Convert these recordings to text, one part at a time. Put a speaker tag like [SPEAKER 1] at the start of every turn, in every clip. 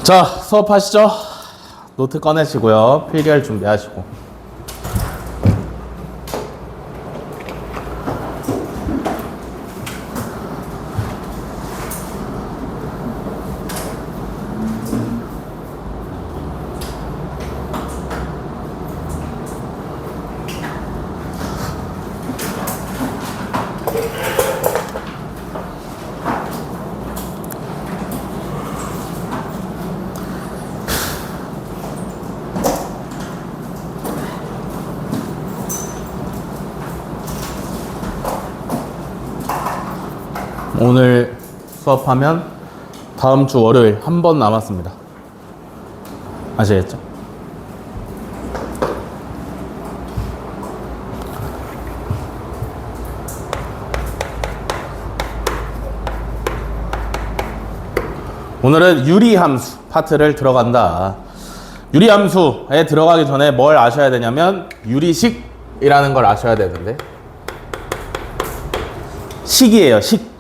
[SPEAKER 1] 자, 수업하시죠. 노트 꺼내시고요. 필기할 준비하시고. 오늘 수업하면 다음 주 월요일 한 번 남았습니다. 아시겠죠? 오늘은 유리함수 파트를 들어간다. 유리함수에 들어가기 전에 뭘 아셔야 되냐면 유리식이라는 걸 아셔야 되는데, 식이에요, 식.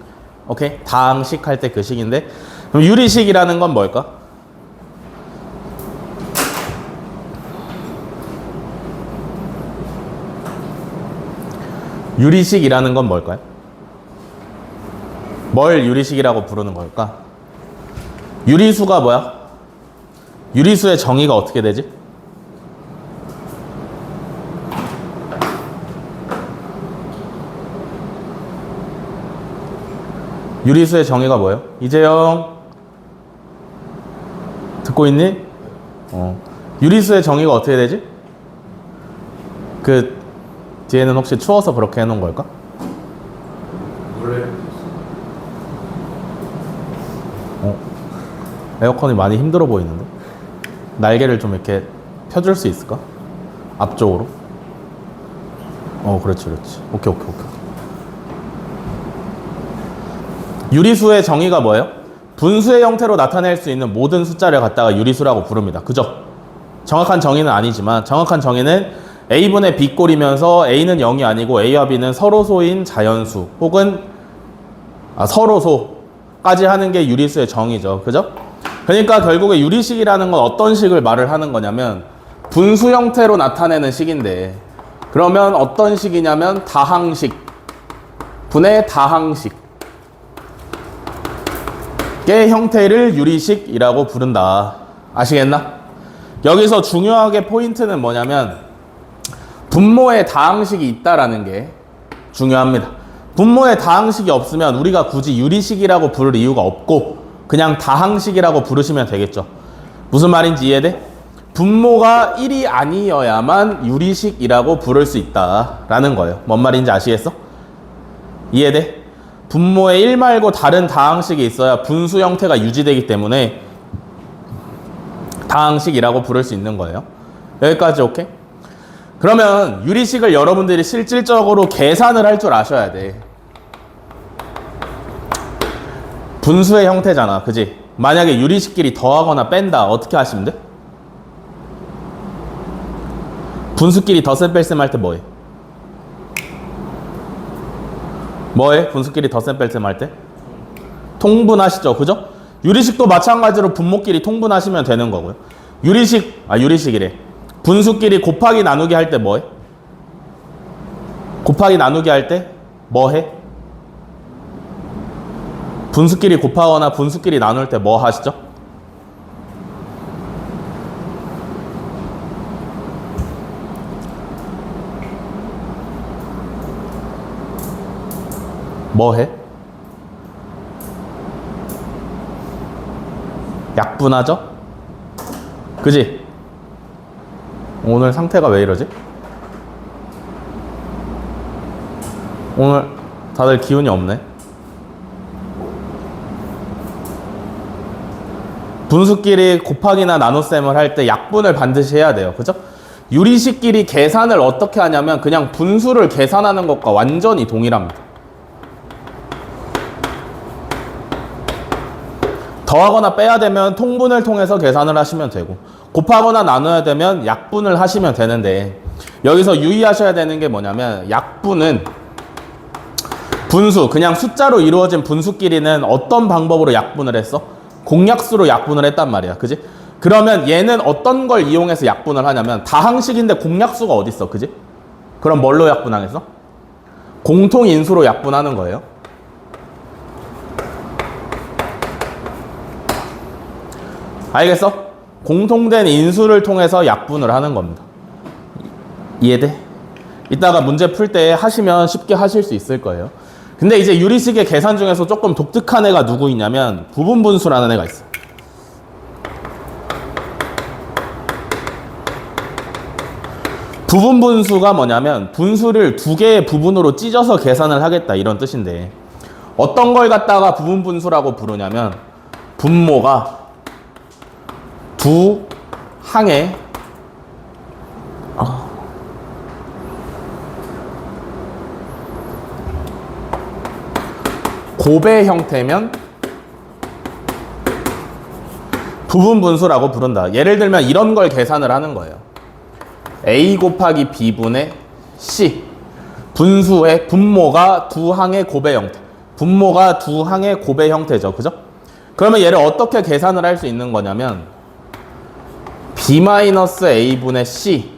[SPEAKER 1] 오케이? 다항식 할 때 그 식인데, 그럼 유리식이라는 건 뭘까? 유리식이라는 건 뭘까요? 뭘 유리식이라고 부르는 걸까? 유리수가 뭐야? 유리수의 정의가 어떻게 되지? 유리수의 정의가 뭐예요? 이재영 듣고 있니? 유리수의 정의가 어떻게 되지? 그 뒤에는 혹시 추워서 그렇게 해놓은 걸까?
[SPEAKER 2] 원래
[SPEAKER 1] 에어컨이 많이 힘들어 보이는데? 날개를 좀 이렇게 펴줄 수 있을까? 앞쪽으로? 그렇지. 오케이. 유리수의 정의가 뭐예요? 분수의 형태로 나타낼 수 있는 모든 숫자를 갖다가 유리수라고 부릅니다. 그죠? 정확한 정의는 아니지만, 정확한 정의는 A분의 B꼴이면서 A는 0이 아니고 A와 B는 서로소인 자연수 혹은 서로소까지 하는 게 유리수의 정의죠. 그죠? 그러니까 결국에 유리식이라는 건 어떤 식을 말을 하는 거냐면 분수 형태로 나타내는 식인데, 그러면 어떤 식이냐면 다항식 분의 다항식 의 형태를 유리식이라고 부른다. 아시겠나? 여기서 중요하게 포인트는 뭐냐면 분모에 다항식이 있다라는 게 중요합니다. 분모에 다항식이 없으면 우리가 굳이 유리식이라고 부를 이유가 없고 그냥 다항식이라고 부르시면 되겠죠. 무슨 말인지 이해돼? 분모가 1이 아니어야만 유리식이라고 부를 수 있다라는 거예요. 뭔 말인지 아시겠어? 이해돼? 분모에 1 말고 다른 다항식이 있어야 분수 형태가 유지되기 때문에 다항식이라고 부를 수 있는 거예요. 여기까지 오케이? 그러면 유리식을 여러분들이 실질적으로 계산을 할 줄 아셔야 돼. 분수의 형태잖아, 그지? 만약에 유리식끼리 더하거나 뺀다, 어떻게 하시면 돼? 분수끼리 덧셈 뺄셈 할 때 뭐해? 뭐해? 분수끼리 덧셈 뺄셈 할 때? 통분하시죠, 그죠? 유리식도 마찬가지로 분모끼리 통분하시면 되는 거고요. 유리식이래. 분수끼리 곱하기 나누기 할 때 뭐해? 곱하기 나누기 할 때 뭐해? 분수끼리 곱하거나 분수끼리 나눌 때 뭐 하시죠? 뭐 해? 약분하죠? 그지? 오늘 상태가 왜 이러지? 오늘 다들 기운이 없네. 분수끼리 곱하기나 나눗셈을 할 때 약분을 반드시 해야 돼요. 그죠? 유리식끼리 계산을 어떻게 하냐면 그냥 분수를 계산하는 것과 완전히 동일합니다. 더하거나 빼야 되면 통분을 통해서 계산을 하시면 되고, 곱하거나 나눠야 되면 약분을 하시면 되는데, 여기서 유의하셔야 되는 게 뭐냐면 약분은 분수, 그냥 숫자로 이루어진 분수끼리는 어떤 방법으로 약분을 했어? 공약수로 약분을 했단 말이야. 그지? 그러면 얘는 어떤 걸 이용해서 약분을 하냐면 다항식인데 공약수가 어디 있어? 그지? 그럼 뭘로 약분하겠어? 공통인수로 약분하는 거예요. 알겠어? 공통된 인수를 통해서 약분을 하는 겁니다. 이해돼? 이따가 문제 풀 때 하시면 쉽게 하실 수 있을 거예요. 근데 이제 유리식의 계산 중에서 조금 독특한 애가 누구 있냐면 부분분수라는 애가 있어. 부분분수가 뭐냐면 분수를 두 개의 부분으로 찢어서 계산을 하겠다 이런 뜻인데 어떤 걸 갖다가 부분분수라고 부르냐면 분모가 두 항의 곱의 형태면 부분분수라고 부른다. 예를 들면 이런 걸 계산을 하는 거예요. A 곱하기 B분의 C. 분수의 분모가 두 항의 곱의 형태. 분모가 두 항의 곱의 형태죠. 그죠? 그러면 얘를 어떻게 계산을 할 수 있는 거냐면 B-A분의 C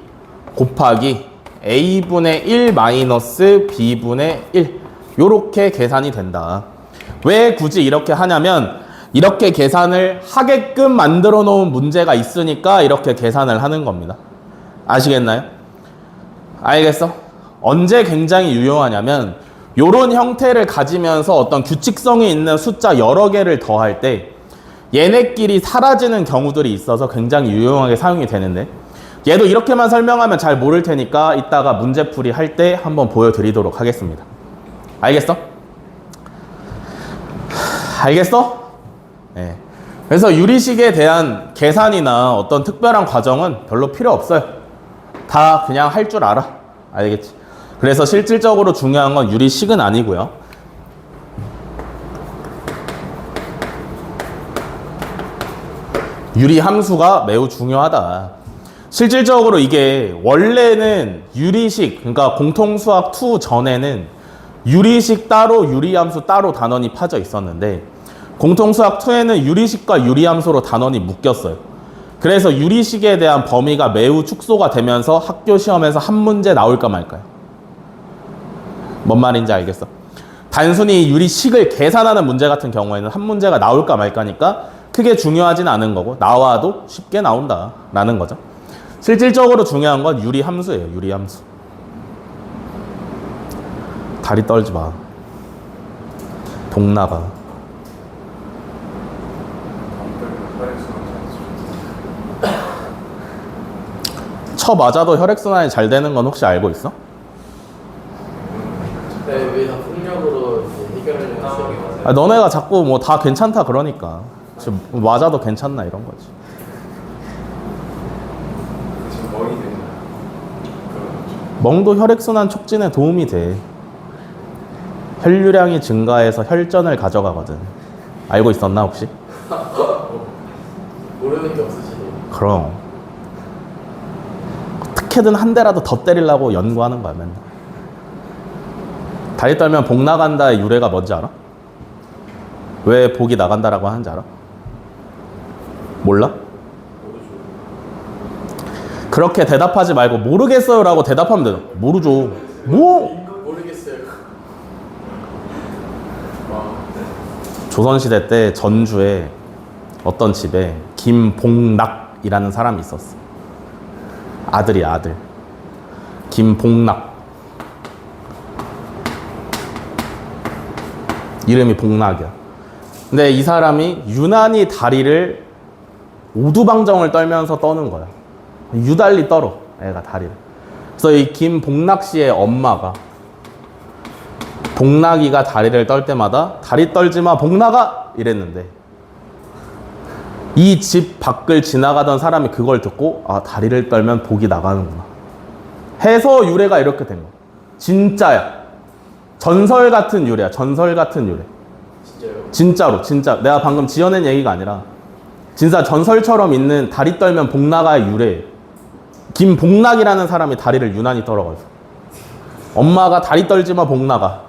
[SPEAKER 1] 곱하기 A분의 1 마이너스 B분의 1 요렇게 계산이 된다. 왜 굳이 이렇게 하냐면 이렇게 계산을 하게끔 만들어 놓은 문제가 있으니까 이렇게 계산을 하는 겁니다. 아시겠나요? 알겠어? 언제 굉장히 유용하냐면 요런 형태를 가지면서 어떤 규칙성이 있는 숫자 여러 개를 더할 때 얘네끼리 사라지는 경우들이 있어서 굉장히 유용하게 사용이 되는데 얘도 이렇게만 설명하면 잘 모를 테니까 이따가 문제풀이 할 때 한번 보여드리도록 하겠습니다. 알겠어? 알겠어? 네. 그래서 유리식에 대한 계산이나 어떤 특별한 과정은 별로 필요 없어요. 다 그냥 할 줄 알아. 알겠지? 그래서 실질적으로 중요한 건 유리식은 아니고요. 유리함수가 매우 중요하다. 실질적으로 이게 원래는 유리식, 그러니까 공통수학 2 전에는 유리식 따로 유리함수 따로 단원이 파져 있었는데 공통수학 2에는 유리식과 유리함수로 단원이 묶였어요. 그래서 유리식에 대한 범위가 매우 축소가 되면서 학교 시험에서 한 문제 나올까 말까요? 뭔 말인지 알겠어? 단순히 유리식을 계산하는 문제 같은 경우에는 한 문제가 나올까 말까니까 크게 중요하진 않은 거고 나와도 쉽게 나온다라는 거죠. 실질적으로 중요한 건 유리함수예요. 유리함수. 다리 떨지 마. 동나가. 쳐 맞아도 혈액순환이 잘 되는 건 혹시 알고 있어?
[SPEAKER 2] 네, 왜 다 폭력으로 해결하려고 하시는 거예요?
[SPEAKER 1] 너네가 자꾸 뭐 다 괜찮다 그러니까 지금 맞아도 괜찮나 이런 거지.
[SPEAKER 2] 지금 멍이 되잖아요.
[SPEAKER 1] 멍도 혈액순환 촉진에 도움이 돼. 혈류량이 증가해서 혈전을 가져가거든. 알고 있었나 혹시?
[SPEAKER 2] 모르는 게 없으시네.
[SPEAKER 1] 그럼 어떻게든 한 대라도 더 때리려고 연구하는 거야 맨날. 다리 떨면 복 나간다의 유래가 뭔지 알아? 왜 복이 나간다라고 하는지 알아? 몰라? 그렇게 대답하지 말고 모르겠어요 라고 대답하면 돼요. 모르죠. 뭐?
[SPEAKER 2] 모르겠어요.
[SPEAKER 1] 조선시대 때 전주에 어떤 집에 김복락이라는 사람이 있었어. 아들이야 아들. 김복락. 이름이 복락이야. 근데 이 사람이 유난히 다리를 오두방정을 떨면서 떠는 거야. 유달리 떨어 애가 다리를. 그래서 이 김복락 씨의 엄마가 복락이가 다리를 떨 때마다 다리 떨지 마 복락아 이랬는데 이 집 밖을 지나가던 사람이 그걸 듣고 아 다리를 떨면 복이 나가는구나 해서 유래가 이렇게 된 거야. 진짜야. 전설 같은 유래야. 전설 같은 유래.
[SPEAKER 2] 진짜요?
[SPEAKER 1] 진짜로 진짜 내가 방금 지어낸 얘기가 아니라 진짜 전설처럼 있는 다리 떨면 복 나가의 유래. 김복락이라는 사람이 다리를 유난히 떨어가지고 엄마가 다리 떨지 마 복 나가.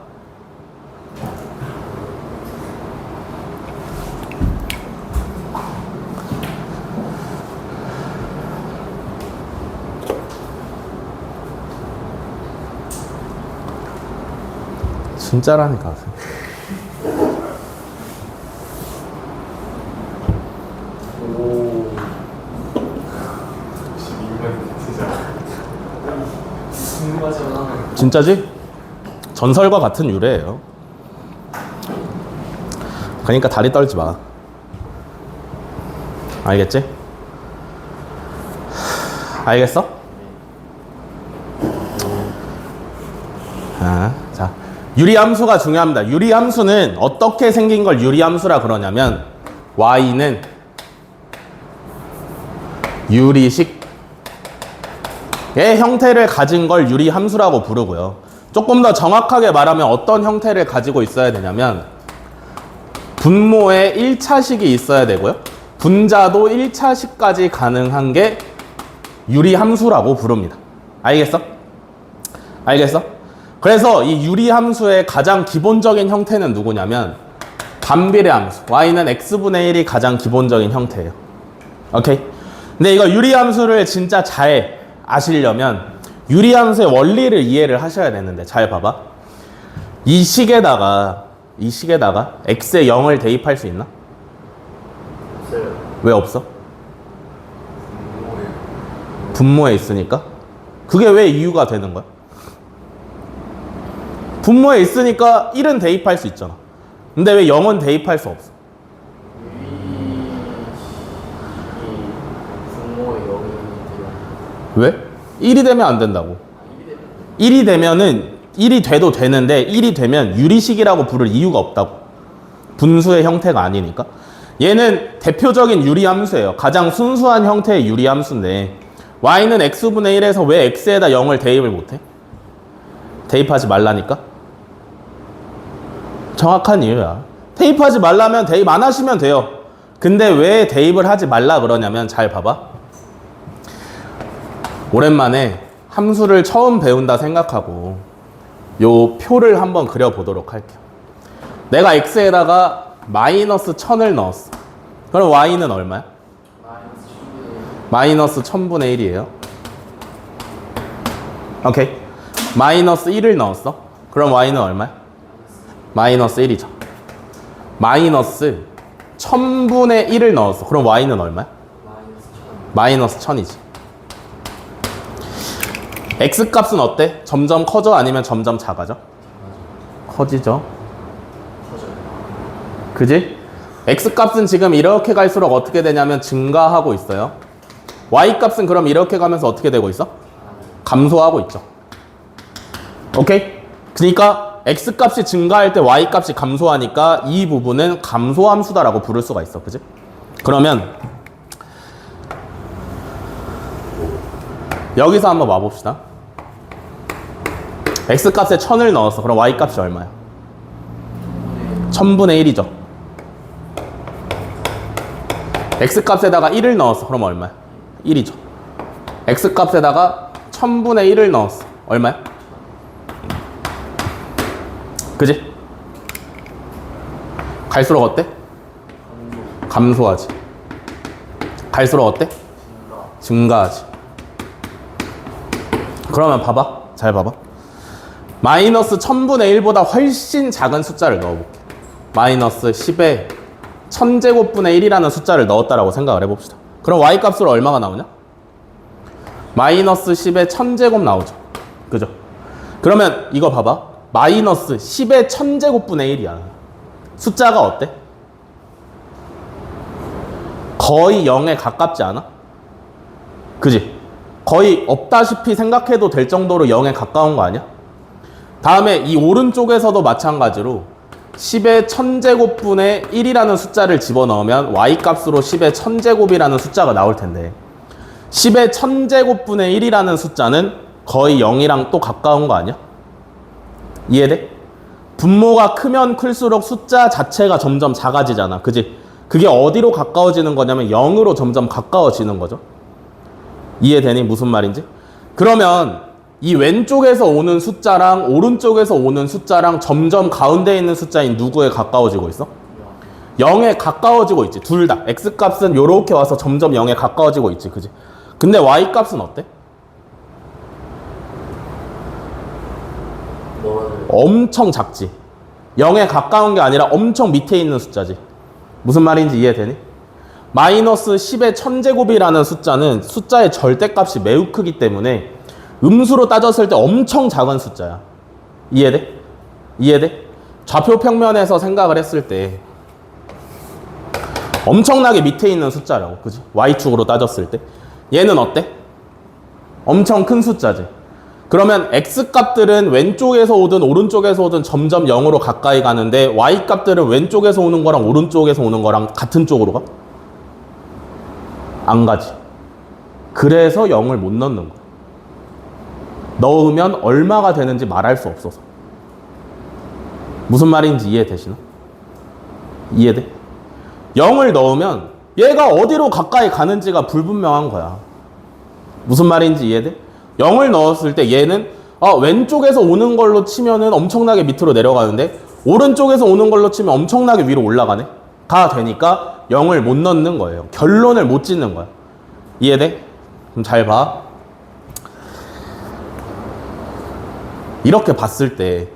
[SPEAKER 1] 진짜라니까.
[SPEAKER 2] 오. 12만 진짜. 궁금하잖아.
[SPEAKER 1] 진짜지? 전설과 같은 유래예요. 그러니까 다리 떨지 마. 알겠지? 알겠어? 자, 유리함수가 중요합니다. 유리함수는 어떻게 생긴 걸 유리함수라 그러냐면 y는 유리식의 형태를 가진 걸 유리함수라고 부르고요. 조금 더 정확하게 말하면 어떤 형태를 가지고 있어야 되냐면 분모에 1차식이 있어야 되고요. 분자도 1차식까지 가능한 게 유리함수라고 부릅니다. 알겠어? 알겠어? 그래서 이 유리함수의 가장 기본적인 형태는 누구냐면 반비례함수. y는 x분의 1이 가장 기본적인 형태예요. 오케이? 근데 이거 유리함수를 진짜 잘 아시려면 유리함수의 원리를 이해를 하셔야 되는데 잘 봐봐. 이 식에다가 x에 0을 대입할 수 있나?
[SPEAKER 2] 없어요.
[SPEAKER 1] 왜 없어? 분모에 있으니까? 그게 왜 이유가 되는 거야? 분모에 있으니까 1은 대입할 수 있잖아. 근데 왜 0은 대입할 수 없어?
[SPEAKER 2] 분모의 0이 되면
[SPEAKER 1] 왜? 1이 되면 안 된다고. 1이 되면은 1이 돼도 되는데 1이 되면 유리식이라고 부를 이유가 없다고. 분수의 형태가 아니니까. 얘는 대표적인 유리함수예요. 가장 순수한 형태의 유리함수인데 y는 x분의 1에서 왜 x에다 0을 대입을 못해? 대입하지 말라니까? 정확한 이유야. 대입하지 말라면 대입 안 하시면 돼요. 근데 왜 대입을 하지 말라 그러냐면 잘 봐봐. 오랜만에 함수를 처음 배운다 생각하고 요 표를 한번 그려보도록 할게요. 내가 x에다가 마이너스 1000을 넣었어. 그럼 y는 얼마야? 마이너스 1000분의 1이에요. 오케이. 마이너스 1을 넣었어. 그럼 y는 얼마야? 마이너스 1이죠. 마이너스 1000분의 1을 넣었어. 그럼 y는 얼마야? 마이너스 1000이지. x 값은 어때? 점점 커져? 아니면 점점 작아져? 커지죠. 그지? x 값은 지금 이렇게 갈수록 어떻게 되냐면 증가하고 있어요. y 값은 그럼 이렇게 가면서 어떻게 되고 있어? 감소하고 있죠. 오케이? 그러니까 x 값이 증가할 때 y 값이 감소하니까 이 부분은 감소함수다라고 부를 수가 있어. 그지? 그러면 여기서 한번 와봅시다. x 값에 1000을 넣었어. 그럼 y 값이 얼마야? 1000분의 1이죠. x 값에다가 1을 넣었어. 그럼 얼마야? 1이죠. x 값에다가 1000분의 1을 넣었어. 얼마야? 그지? 갈수록 어때? 감소하지. 갈수록 어때? 증가하지. 그러면 봐봐. 잘 봐봐. 마이너스 1000분의 1보다 훨씬 작은 숫자를 넣어볼게. 마이너스 10에 1000제곱분의 1이라는 숫자를 넣었다라고 생각을 해봅시다. 그럼 y 값으로 얼마가 나오냐? 마이너스 10에 1000제곱 나오죠. 그죠? 그러면 이거 봐봐. 마이너스 10에 1000제곱분의 1이야. 숫자가 어때? 거의 0에 가깝지 않아? 그지? 거의 없다시피 생각해도 될 정도로 0에 가까운 거 아니야? 다음에 이 오른쪽에서도 마찬가지로 10의 1000제곱분의 1이라는 숫자를 집어넣으면 y값으로 10의 1000제곱이라는 숫자가 나올 텐데 10의 1000제곱분의 1이라는 숫자는 거의 0이랑 또 가까운 거 아니야? 이해돼? 분모가 크면 클수록 숫자 자체가 점점 작아지잖아. 그지? 그게 어디로 가까워지는 거냐면 0으로 점점 가까워지는 거죠. 이해되니? 무슨 말인지? 그러면 이 왼쪽에서 오는 숫자랑 오른쪽에서 오는 숫자랑 점점 가운데 있는 숫자인 누구에 가까워지고 있어? 0에 가까워지고 있지. 둘 다. x값은 요렇게 와서 점점 0에 가까워지고 있지. 그지? 근데 y값은 어때?
[SPEAKER 2] 멀어져요.
[SPEAKER 1] 엄청 작지. 0에 가까운 게 아니라 엄청 밑에 있는 숫자지. 무슨 말인지 이해되니? 마이너스 10의 1000제곱이라는 숫자는 숫자의 절대값이 매우 크기 때문에 음수로 따졌을 때 엄청 작은 숫자야. 이해돼? 이해돼? 좌표 평면에서 생각을 했을 때 엄청나게 밑에 있는 숫자라고, 그지? Y축으로 따졌을 때. 얘는 어때? 엄청 큰 숫자지. 그러면 X값들은 왼쪽에서 오든 오른쪽에서 오든 점점 0으로 가까이 가는데 Y값들은 왼쪽에서 오는 거랑 오른쪽에서 오는 거랑 같은 쪽으로 가? 안 가지. 그래서 0을 못 넣는 거야. 넣으면 얼마가 되는지 말할 수 없어서. 무슨 말인지 이해되시나? 이해돼? 0을 넣으면 얘가 어디로 가까이 가는지가 불분명한 거야. 무슨 말인지 이해돼? 0을 넣었을 때 얘는 왼쪽에서 오는 걸로 치면은 엄청나게 밑으로 내려가는데 오른쪽에서 오는 걸로 치면 엄청나게 위로 올라가네? 다 되니까 0을 못 넣는 거예요. 결론을 못 짓는 거야. 이해돼? 그럼 잘 봐. 이렇게 봤을 때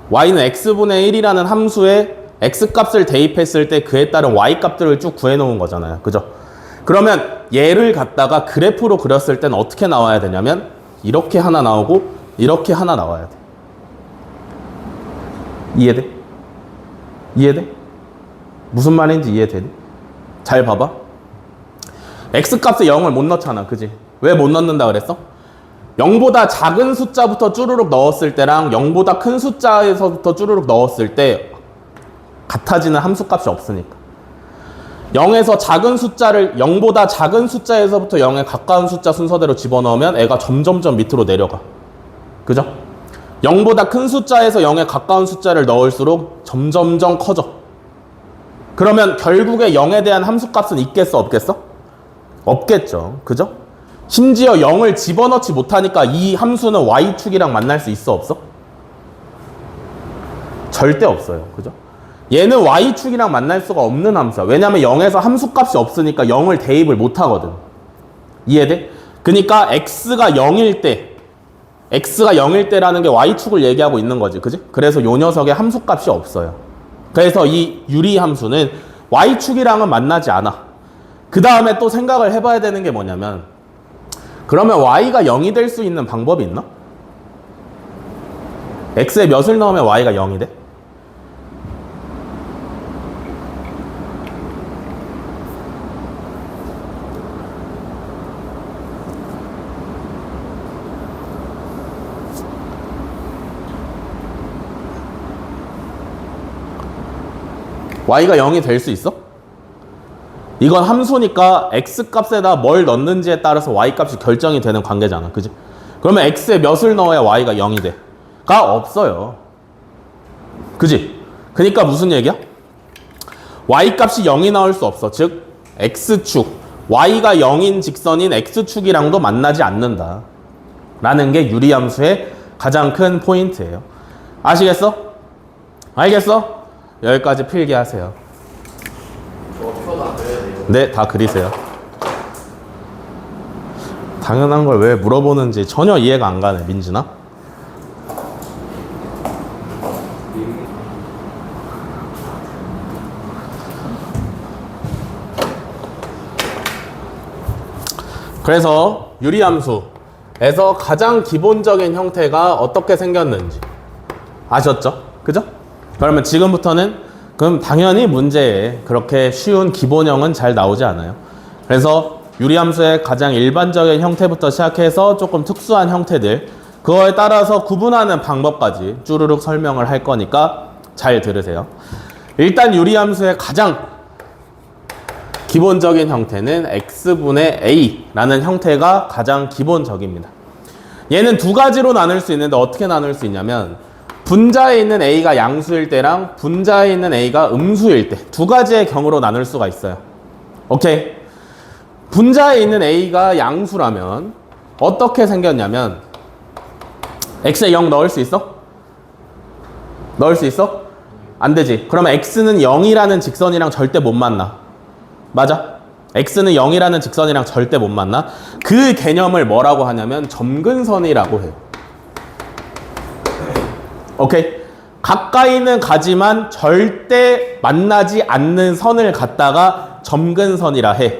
[SPEAKER 1] y는 x분의 1이라는 함수에 x값을 대입했을 때 그에 따른 y값들을 쭉 구해놓은 거잖아요. 그죠? 그러면 얘를 갖다가 그래프로 그렸을 때는 어떻게 나와야 되냐면 이렇게 하나 나오고 이렇게 하나 나와야 돼. 이해돼? 이해돼? 무슨 말인지 이해되니? 잘 봐봐. x값에 0을 못 넣잖아. 그지? 왜 못 넣는다 그랬어? 0보다 작은 숫자부터 쭈루룩 넣었을 때랑 0보다 큰 숫자에서부터 쭈루룩 넣었을 때 같아지는 함수값이 없으니까. 0에서 작은 숫자를 0보다 작은 숫자에서부터 0에 가까운 숫자 순서대로 집어넣으면 애가 점점점 밑으로 내려가. 그죠? 0보다 큰 숫자에서 0에 가까운 숫자를 넣을수록 점점점 커져. 그러면 결국에 0에 대한 함수값은 있겠어, 없겠어? 없겠죠. 그죠? 심지어 0을 집어넣지 못하니까 이 함수는 y축이랑 만날 수 있어, 없어? 절대 없어요. 그죠? 얘는 y축이랑 만날 수가 없는 함수야. 왜냐면 0에서 함수값이 없으니까 0을 대입을 못하거든. 이해돼? 그러니까 x가 0일 때라는 게 y축을 얘기하고 있는 거지. 그지? 그래서 요 녀석의 함수값이 없어요. 그래서 이 유리함수는 y축이랑은 만나지 않아. 그 다음에 또 생각을 해봐야 되는 게 뭐냐면 그러면 y가 0이 될 수 있는 방법이 있나? x에 몇을 넣으면 y가 0이 돼? y가 0이 될 수 있어? 이건 함수니까 x값에다 뭘 넣는지에 따라서 y값이 결정이 되는 관계잖아. 그지? 그러면 x에 몇을 넣어야 y가 0이 돼? 가 없어요. 그지? 그러니까 무슨 얘기야? y값이 0이 나올 수 없어. 즉 x축, y가 0인 직선인 x축이랑도 만나지 않는다 라는 게 유리함수의 가장 큰 포인트예요. 아시겠어? 알겠어? 여기까지 필기하세요.
[SPEAKER 2] 표도 안 그려야 돼요.
[SPEAKER 1] 네, 다 그리세요. 당연한 걸 왜 물어보는지 전혀 이해가 안 가네, 민준아. 그래서 유리함수에서 가장 기본적인 형태가 어떻게 생겼는지 아셨죠? 그죠? 그러면 지금부터는 그럼 당연히 문제에 그렇게 쉬운 기본형은 잘 나오지 않아요. 그래서 유리함수의 가장 일반적인 형태부터 시작해서 조금 특수한 형태들, 그거에 따라서 구분하는 방법까지 쭈루룩 설명을 할 거니까 잘 들으세요. 일단 유리함수의 가장 기본적인 형태는 x분의 a라는 형태가 가장 기본적입니다. 얘는 두 가지로 나눌 수 있는데 어떻게 나눌 수 있냐면 분자에 있는 a가 양수일 때랑 분자에 있는 a가 음수일 때 두 가지의 경우로 나눌 수가 있어요. 오케이? 분자에 있는 a가 양수라면 어떻게 생겼냐면 x에 0 넣을 수 있어? 넣을 수 있어? 안 되지. 그러면 x는 0이라는 직선이랑 절대 못 만나. 맞아? x는 0이라는 직선이랑 절대 못 만나. 그 개념을 뭐라고 하냐면 점근선이라고 해요. 오케이? 가까이는 가지만 절대 만나지 않는 선을 갖다가 점근선이라 해.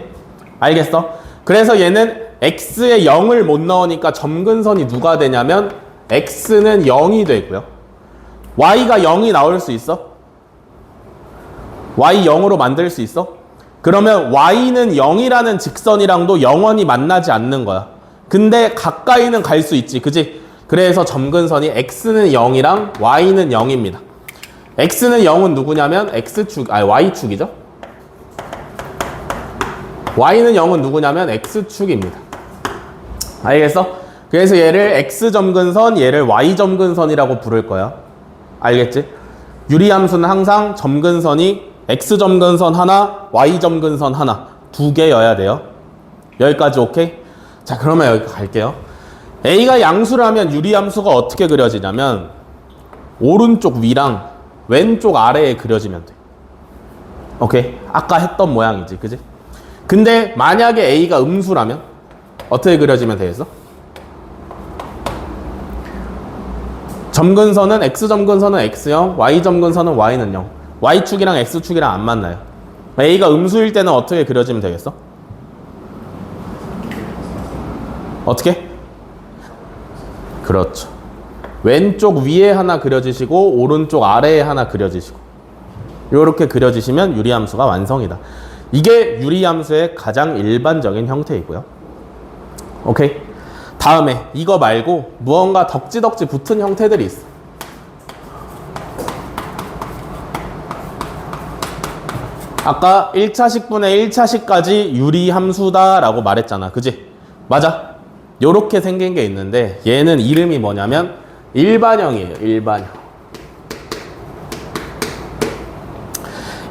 [SPEAKER 1] 알겠어? 그래서 얘는 x에 0을 못 넣으니까 점근선이 누가 되냐면 x는 0이 되고요. y가 0이 나올 수 있어? y 0으로 만들 수 있어? 그러면 y는 0이라는 직선이랑도 영원히 만나지 않는 거야. 근데 가까이는 갈 수 있지, 그지? 그래서 점근선이 x는 0이랑 y는 0입니다. x는 0은 누구냐면 y축이죠? y는 0은 누구냐면 x축입니다. 알겠어? 그래서 얘를 x점근선, 얘를 y점근선이라고 부를 거야. 알겠지? 유리함수는 항상 점근선이 x점근선 하나, y점근선 하나 두 개여야 돼요. 여기까지 오케이? 자, 그러면 여기 갈게요. A가 양수라면 유리함수가 어떻게 그려지냐면 오른쪽 위랑 왼쪽 아래에 그려지면 돼. 오케이? 아까 했던 모양이지, 그지? 근데 만약에 A가 음수라면 어떻게 그려지면 되겠어? 점근선은 x점근선은 x0, y점근선은 y는 0. y축이랑 x축이랑 안 만나요. A가 음수일 때는 어떻게 그려지면 되겠어? 어떻게? 그렇죠. 왼쪽 위에 하나 그려지시고 오른쪽 아래에 하나 그려지시고 이렇게 그려지시면 유리함수가 완성이다. 이게 유리함수의 가장 일반적인 형태이고요. 오케이? 다음에 이거 말고 무언가 덕지덕지 붙은 형태들이 있어. 아까 1차식분의 1차식까지 유리함수다라고 말했잖아. 그지? 맞아. 요렇게 생긴 게 있는데 얘는 이름이 뭐냐면 일반형이에요. 일반형.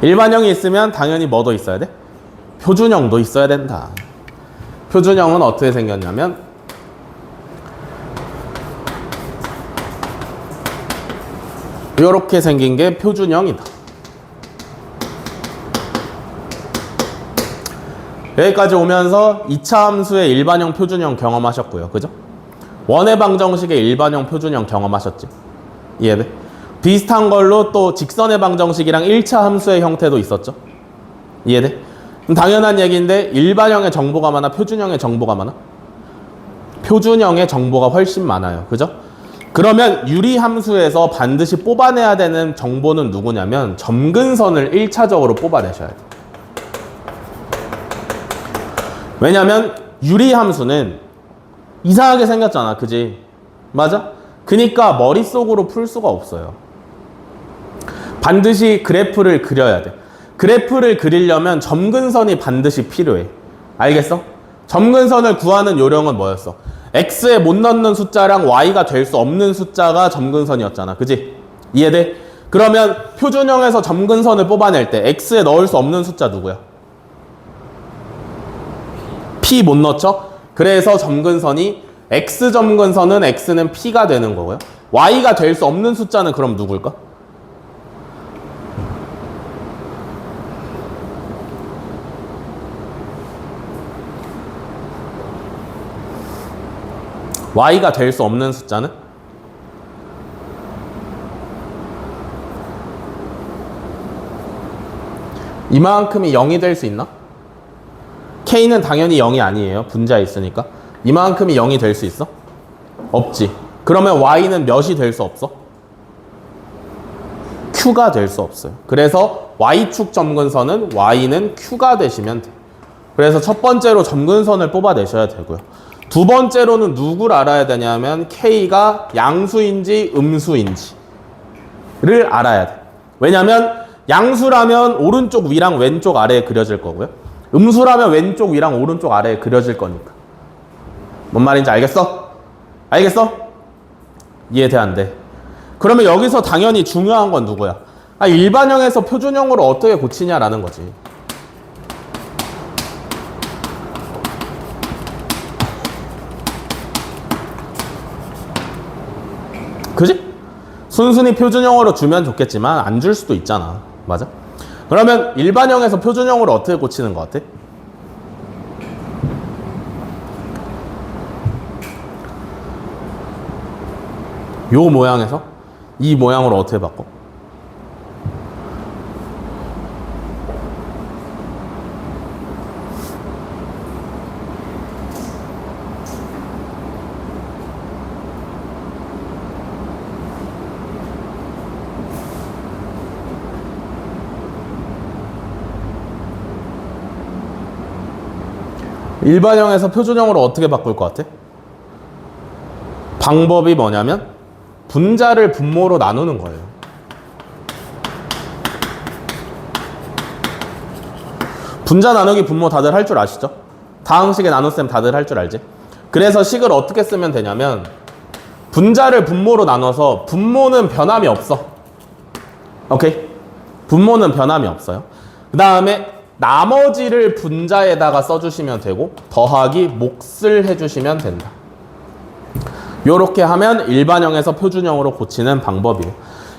[SPEAKER 1] 일반형이 있으면 당연히 뭐도 있어야 돼? 표준형도 있어야 된다. 표준형은 어떻게 생겼냐면 요렇게 생긴 게 표준형이다. 여기까지 오면서 2차 함수의 일반형 표준형 경험하셨고요. 그죠? 원의 방정식의 일반형 표준형 경험하셨지? 이해돼? 비슷한 걸로 또 직선의 방정식이랑 1차 함수의 형태도 있었죠? 이해돼? 그럼 당연한 얘기인데 일반형의 정보가 많아? 표준형의 정보가 많아? 표준형의 정보가 훨씬 많아요. 그죠? 그러면 유리함수에서 반드시 뽑아내야 되는 정보는 누구냐면 점근선을 1차적으로 뽑아내셔야 돼요. 왜냐면 유리함수는 이상하게 생겼잖아. 그지? 맞아? 그니까 머릿속으로 풀 수가 없어요. 반드시 그래프를 그려야 돼. 그래프를 그리려면 점근선이 반드시 필요해. 알겠어? 점근선을 구하는 요령은 뭐였어? x에 못 넣는 숫자랑 y가 될 수 없는 숫자가 점근선이었잖아. 그지? 이해돼? 그러면 표준형에서 점근선을 뽑아낼 때 x에 넣을 수 없는 숫자 누구야? p 못 넣죠? 그래서 점근선이 x점근선은 x는 p가 되는 거고요. y가 될 수 없는 숫자는 그럼 누굴까? y가 될 수 없는 숫자는? 이만큼이 0이 될 수 있나? k는 당연히 0이 아니에요. 분자에 있으니까. 이만큼이 0이 될 수 있어? 없지. 그러면 y는 몇이 될 수 없어? q가 될 수 없어요. 그래서 y축 점근선은 y는 q가 되시면 돼. 그래서 첫 번째로 점근선을 뽑아내셔야 되고요. 두 번째로는 누구를 알아야 되냐면 k가 양수인지 음수인지를 알아야 돼. 왜냐면 양수라면 오른쪽 위랑 왼쪽 아래에 그려질 거고요. 음수라면 왼쪽 위랑 오른쪽 아래에 그려질 거니까. 뭔 말인지 알겠어? 알겠어? 이해돼 안 돼? 그러면 여기서 당연히 중요한 건 누구야? 일반형에서 표준형으로 어떻게 고치냐라는 거지. 그지? 순순히 표준형으로 주면 좋겠지만 안 줄 수도 있잖아. 맞아? 그러면 일반형에서 표준형으로 어떻게 고치는 것 같아? 요 모양에서 이 모양으로 어떻게 바꿔? 일반형에서 표준형으로 어떻게 바꿀 것 같아? 방법이 뭐냐면 분자를 분모로 나누는 거예요. 분자 나누기 분모 다들 할 줄 아시죠? 다항식의 나눗셈 다들 할 줄 알지? 그래서 식을 어떻게 쓰면 되냐면 분자를 분모로 나눠서 분모는 변함이 없어. 오케이? 분모는 변함이 없어요. 그 다음에 나머지를 분자에다가 써주시면 되고 더하기 몫을 해주시면 된다. 요렇게 하면 일반형에서 표준형으로 고치는 방법이에요.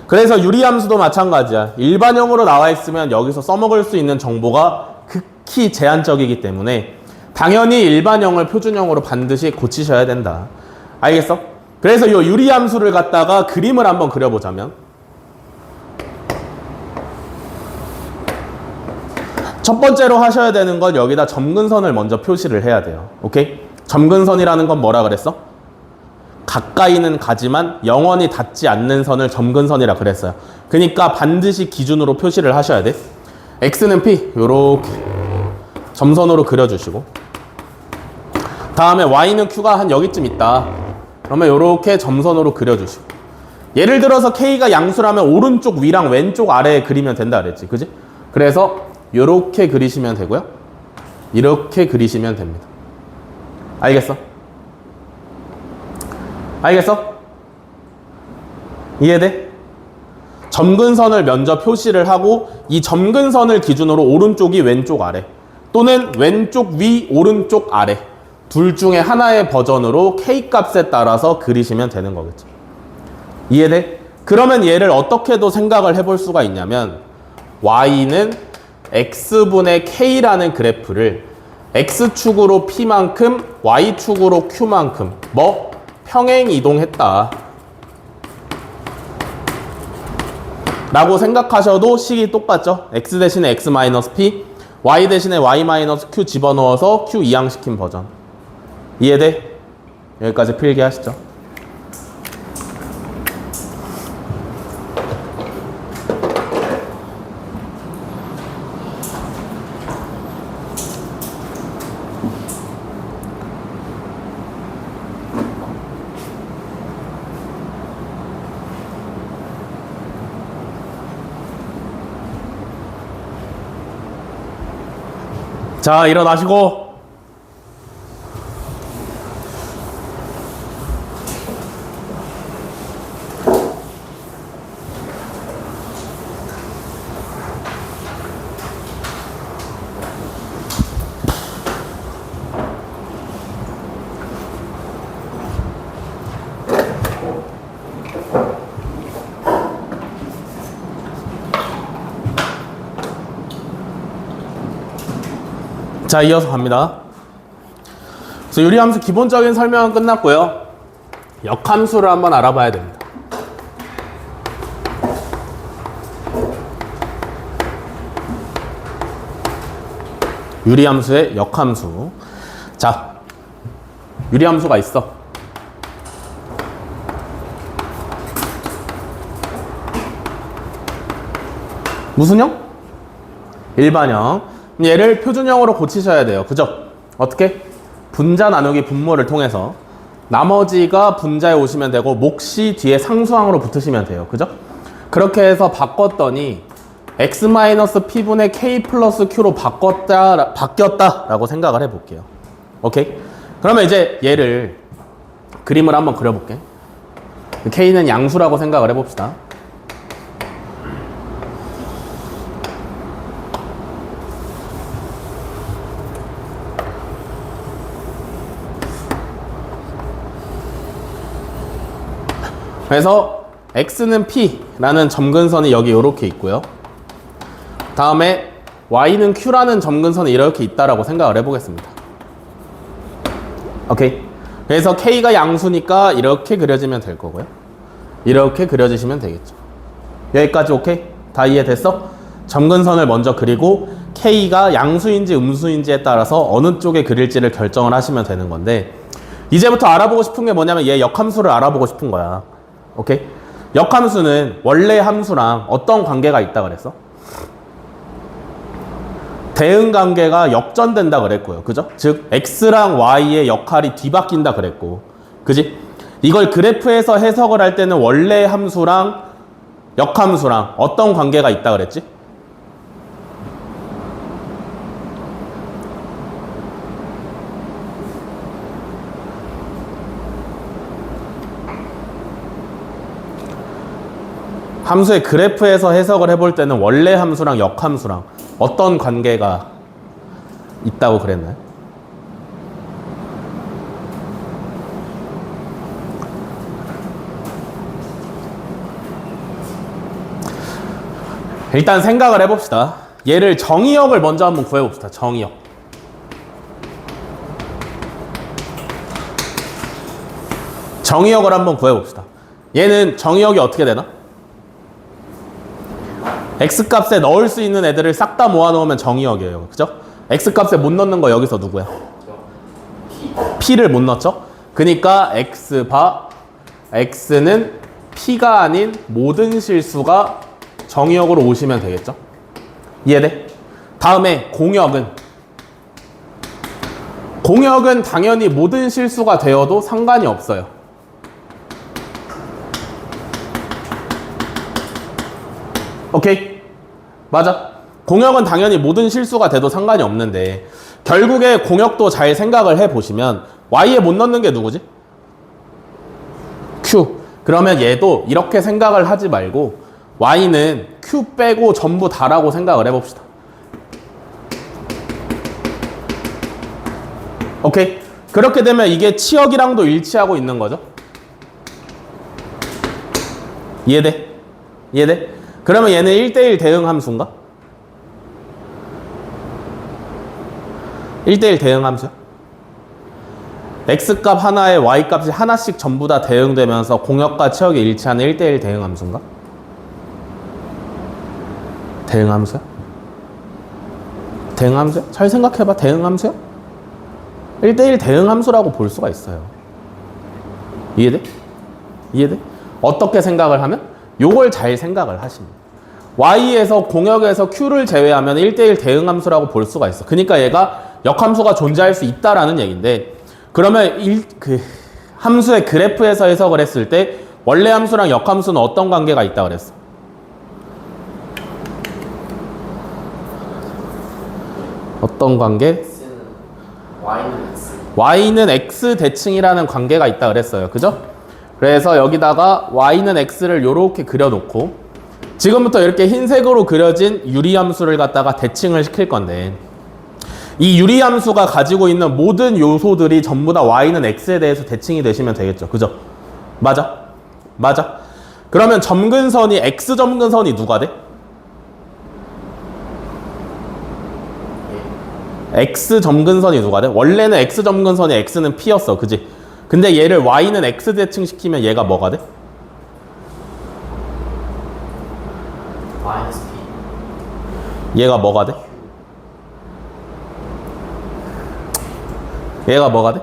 [SPEAKER 1] 그래서 유리함수도 마찬가지야. 일반형으로 나와 있으면 여기서 써먹을 수 있는 정보가 극히 제한적이기 때문에 당연히 일반형을 표준형으로 반드시 고치셔야 된다. 알겠어? 그래서 요 유리함수를 갖다가 그림을 한번 그려보자면 첫 번째로 하셔야 되는 건 여기다 점근선을 먼저 표시를 해야 돼요. 오케이? 점근선이라는 건 뭐라 그랬어? 가까이는 가지만 영원히 닿지 않는 선을 점근선이라 그랬어요. 그러니까 반드시 기준으로 표시를 하셔야 돼. x는 p 요렇게 점선으로 그려주시고 다음에 y는 q가 한 여기쯤 있다. 그러면 요렇게 점선으로 그려주시고 예를 들어서 k가 양수라면 오른쪽 위랑 왼쪽 아래에 그리면 된다 그랬지. 그지? 그래서 요렇게 그리시면 되고요. 이렇게 그리시면 됩니다. 알겠어? 알겠어? 이해돼? 점근선을 먼저 표시를 하고 이 점근선을 기준으로 오른쪽이 왼쪽 아래 또는 왼쪽 위 오른쪽 아래 둘 중에 하나의 버전으로 K값에 따라서 그리시면 되는 거겠죠. 이해돼? 그러면 얘를 어떻게도 생각을 해볼 수가 있냐면 Y는 X분의 K라는 그래프를 X축으로 P만큼 Y축으로 Q만큼 뭐? 평행 이동했다 라고 생각하셔도 식이 똑같죠. X 대신에 X-P Y 대신에 Y-Q 집어넣어서 Q 이항시킨 버전. 이해돼? 여기까지 필기하시죠. 자, 일어나시고 자, 이어서 갑니다. 그래서 유리함수 기본적인 설명은 끝났고요. 역함수를 한번 알아봐야 됩니다. 유리함수의 역함수. 자, 유리함수가 있어. 무슨 형? 일반형. 얘를 표준형으로 고치셔야 돼요. 그죠? 어떻게? 분자 나누기 분모를 통해서 나머지가 분자에 오시면 되고 몫이 뒤에 상수항으로 붙으시면 돼요. 그죠? 그렇게 해서 바꿨더니 x-p분의 k 플러스 q로 바뀌었다라고 생각을 해볼게요. 오케이? 그러면 이제 얘를 그림을 한번 그려볼게. k는 양수라고 생각을 해봅시다. 그래서 x는 p라는 점근선이 여기 이렇게 있고요. 다음에 y는 q라는 점근선이 이렇게 있다라고 생각을 해보겠습니다. 오케이. 그래서 k가 양수니까 이렇게 그려지면 될 거고요. 이렇게 그려지시면 되겠죠. 여기까지 오케이? 다 이해됐어? 점근선을 먼저 그리고 K가 양수인지 음수인지에 따라서 어느 쪽에 그릴지를 결정을 하시면 되는 건데, 이제부터 알아보고 싶은 게 뭐냐면 얘 역함수를 알아보고 싶은 거야. 오케이? 역함수는 원래 함수랑 어떤 관계가 있다 그랬어? 대응 관계가 역전된다 그랬고요. 그죠? 즉 X랑 Y의 역할이 뒤바뀐다 그랬고, 그지? 이걸 그래프에서 해석을 할 때는 원래 함수랑 역함수랑 어떤 관계가 있다 그랬지? 함수의 그래프에서 해석을 해볼 때는 원래 함수랑 역함수랑 어떤 관계가 있다고 그랬나요? 일단 생각을 해봅시다. 얘를 정의역을 먼저 한번 구해봅시다. 정의역. 정의역을 한번 구해봅시다. 얘는 정의역이 어떻게 되나? X값에 넣을 수 있는 애들을 싹 다 모아놓으면 정의역이에요. 그죠? X값에 못 넣는 거 여기서 누구야? P를 못 넣죠? 그러니까 X바 X는 P가 아닌 모든 실수가 정의역으로 오시면 되겠죠? 이해돼? 다음에 공역은 당연히 모든 실수가 되어도 상관이 없어요. 오케이? 맞아. 공역은 당연히 모든 실수가 돼도 상관이 없는데, 결국에 공역도 잘 생각을 해보시면 Y에 못 넣는 게 누구지? Q. 그러면 얘도 이렇게 생각을 하지 말고 Y는 Q 빼고 전부 다라고 생각을 해봅시다. 오케이? 그렇게 되면 이게 치역이랑도 일치하고 있는 거죠. 이해돼? 이해돼? 그러면 얘는 1대1 대응 함수인가? 1대1 대응 함수야? X값 하나에 Y값이 하나씩 전부 다 대응되면서 공역과 치역이 일치하는 1대1 대응 함수인가? 대응 함수야? 대응 함수야? 잘 생각해봐. 대응 함수야? 1대1 대응 함수라고 볼 수가 있어요. 이해돼? 이해돼? 어떻게 생각을 하면? 요걸 잘 생각을 하십니다. Y에서 공역에서 Q를 제외하면 1대1 대응 함수라고 볼 수가 있어. 그러니까 얘가 역함수가 존재할 수 있다라는 얘기인데, 그러면 함수의 그래프에서 해석을 했을 때 원래 함수랑 역함수는 어떤 관계가 있다 그랬어? 어떤 관계?
[SPEAKER 2] X는 Y는 X.
[SPEAKER 1] Y는 X 대칭이라는 관계가 있다 그랬어요. 그죠? 그래서 여기다가 Y는 X를 이렇게 그려놓고, 지금부터 이렇게 흰색으로 그려진 유리함수를 갖다가 대칭을 시킬 건데, 이 유리함수가 가지고 있는 모든 요소들이 전부 다 Y는 X에 대해서 대칭이 되시면 되겠죠. 그죠? 맞아? 맞아? 그러면 점근선이 X 점근선이 누가 돼? X 점근선이 누가 돼? 원래는 X 점근선이 X는 P였어. 그지? 근데 얘를 Y는 X 대칭시키면 얘가 뭐가 돼?
[SPEAKER 2] 마이너스 P.
[SPEAKER 1] 얘가 뭐가 돼? 얘가 뭐가 돼?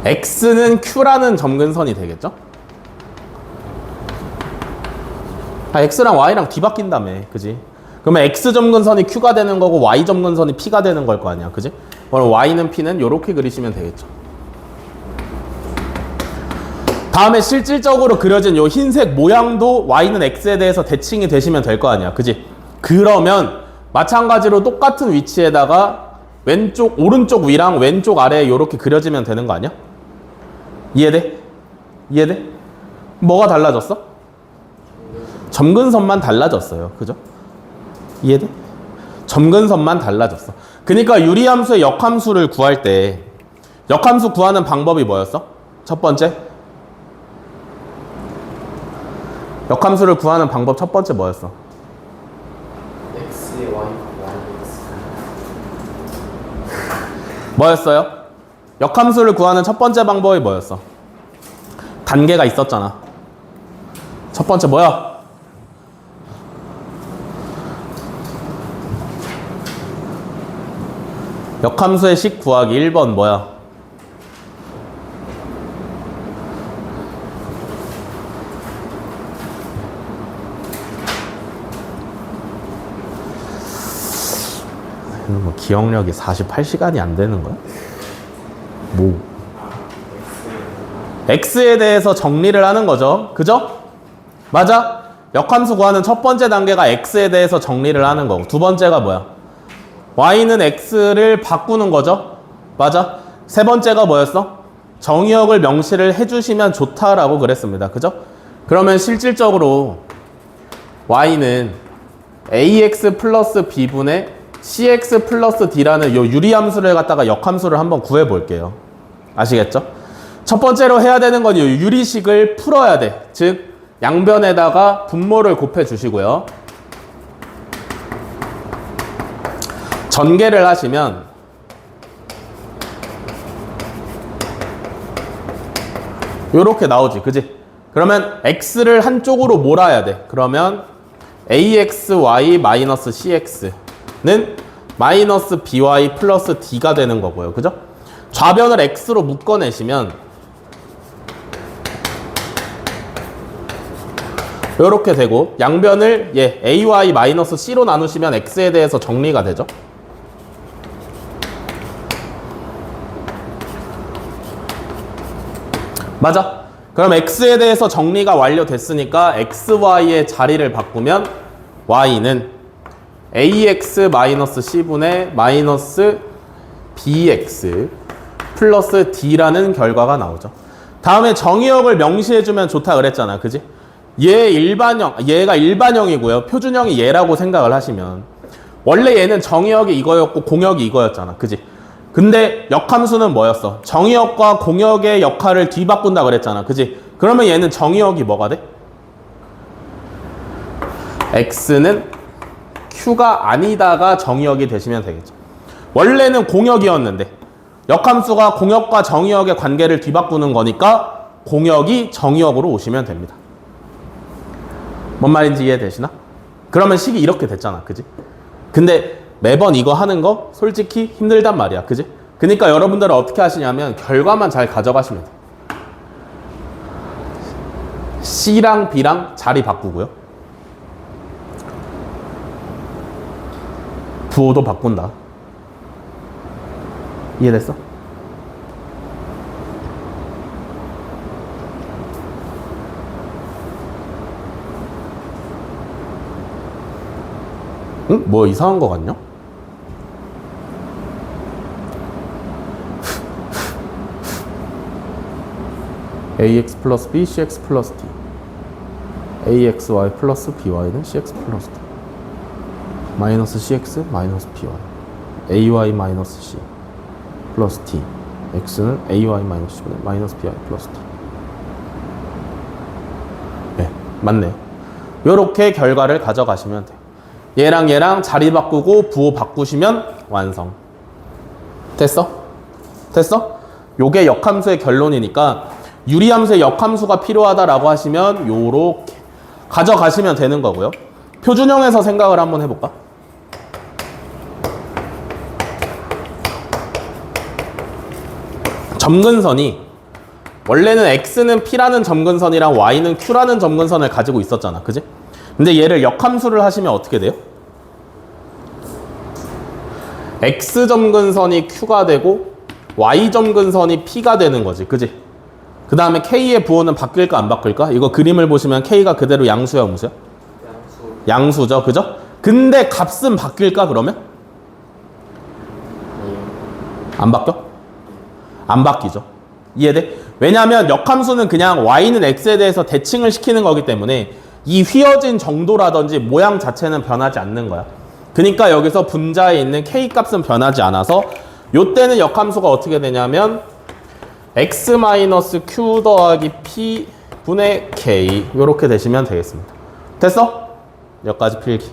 [SPEAKER 1] X는 Q라는 점근선이 되겠죠? X랑 Y랑 뒤바뀐다며. 그지? 그러면 X 점근선이 Q가 되는 거고 Y 점근선이 P가 되는 걸 거 아니야. 그지? 그럼 Y는 P는 이렇게 그리시면 되겠죠. 다음에 실질적으로 그려진 요 흰색 모양도 Y는 X에 대해서 대칭이 되시면 될 거 아니야. 그지? 그러면 마찬가지로 똑같은 위치에다가 오른쪽 위랑 왼쪽 아래에 이렇게 그려지면 되는 거 아니야? 이해돼? 이해돼? 뭐가 달라졌어? 점근선만 달라졌어요. 그죠? 이해돼? 점근선만 달라졌어. 그러니까 유리함수의 역함수를 구할 때 역함수 구하는 방법이 뭐였어? 첫 번째? 역함수를 구하는 방법 첫 번째 뭐였어?
[SPEAKER 2] X의 Y, Y X.
[SPEAKER 1] 뭐였어요? 역함수를 구하는 첫 번째 방법이 뭐였어? 단계가 있었잖아. 첫 번째 뭐야? 역함수의 식 구하기 1번 뭐야? 뭐 기억력이 48시간이 안 되는 거야? 뭐? X에 대해서 정리를 하는 거죠. 그죠? 맞아? 역함수 구하는 첫 번째 단계가 X에 대해서 정리를 하는 거고, 두 번째가 뭐야? Y는 X를 바꾸는 거죠. 맞아? 세 번째가 뭐였어? 정의역을 명시를 해주시면 좋다라고 그랬습니다. 그죠? 그러면 실질적으로 Y는 AX 플러스 B분의 CX 플러스 D라는 요 유리함수를 갖다가 역함수를 한번 구해 볼게요. 아시겠죠? 첫 번째로 해야 되는 건 이 유리식을 풀어야 돼. 즉 양변에다가 분모를 곱해 주시고요. 전개를 하시면 요렇게 나오지. 그지? 그러면 X를 한쪽으로 몰아야 돼. 그러면 AXY-CX는 마이너스 BY 플러스 D가 되는 거고요. 그죠? 좌변을 X로 묶어내시면 요렇게 되고, 양변을 AY-C로 나누시면 X에 대해서 정리가 되죠. 맞아? 그럼 X에 대해서 정리가 완료됐으니까 XY의 자리를 바꾸면 Y는 AX-C분의 마이너스 BX 플러스 D라는 결과가 나오죠. 다음에 정의역을 명시해주면 좋다 그랬잖아. 그지? 얘가 일반형이고요. 표준형이 얘라고 생각을 하시면, 원래 얘는 정의역이 이거였고 공역이 이거였잖아. 그지? 근데 역함수는 뭐였어? 정의역과 공역의 역할을 뒤바꾼다 그랬잖아. 그지? 그러면 얘는 정의역이 뭐가 돼? X는 Q가 아니다가 정의역이 되시면 되겠죠. 원래는 공역이었는데 역함수가 공역과 정의역의 관계를 뒤바꾸는 거니까 공역이 정의역으로 오시면 됩니다. 뭔 말인지 이해되시나? 그러면 식이 이렇게 됐잖아. 그지? 근데 매번 이거 하는 거 솔직히 힘들단 말이야. 그지? 그러니까 여러분들은 어떻게 하시냐면 결과만 잘 가져가시면 돼. C랑 B랑 자리 바꾸고요. 부호도 바꾼다. 이해됐어? 응? 뭐 이상한 거 같냐? AX 플러스 B, CX 플러스 D. AXY 플러스 BY는 CX 플러스 D. 마이너스 CX 마이너스 BY. AY 마이너스 C 플러스 D. X는 AY 마이너스 C분의 마이너스 BY 플러스 D. 네, 맞네요. 요렇게 결과를 가져가시면 돼요. 얘랑 얘랑 자리 바꾸고 부호 바꾸시면 완성. 됐어? 됐어? 요게 역함수의 결론이니까 유리함수의 역함수가 필요하다라고 하시면 요렇게 가져가시면 되는 거고요. 표준형에서 생각을 한번 해볼까? 점근선이 원래는 X는 P라는 점근선이랑 Y는 Q라는 점근선을 가지고 있었잖아. 그지? 근데 얘를 역함수를 하시면 어떻게 돼요? X 점근선이 Q가 되고 Y 점근선이 P가 되는 거지. 그지? 그 다음에 K의 부호는 바뀔까 안 바뀔까? 이거 그림을 보시면 K가 그대로 양수야 음수야? 양수죠. 그죠? 근데 값은 바뀔까 그러면? 안 바뀌어? 안 바뀌죠. 이해돼? 왜냐하면 역함수는 그냥 Y는 X에 대해서 대칭을 시키는 거기 때문에 이 휘어진 정도라든지 모양 자체는 변하지 않는 거야. 그러니까 여기서 분자에 있는 K 값은 변하지 않아서 요때는 역함수가 어떻게 되냐면 X-Q 더하기 P 분의 K 요렇게 되시면 되겠습니다. 됐어? 여기까지 필기.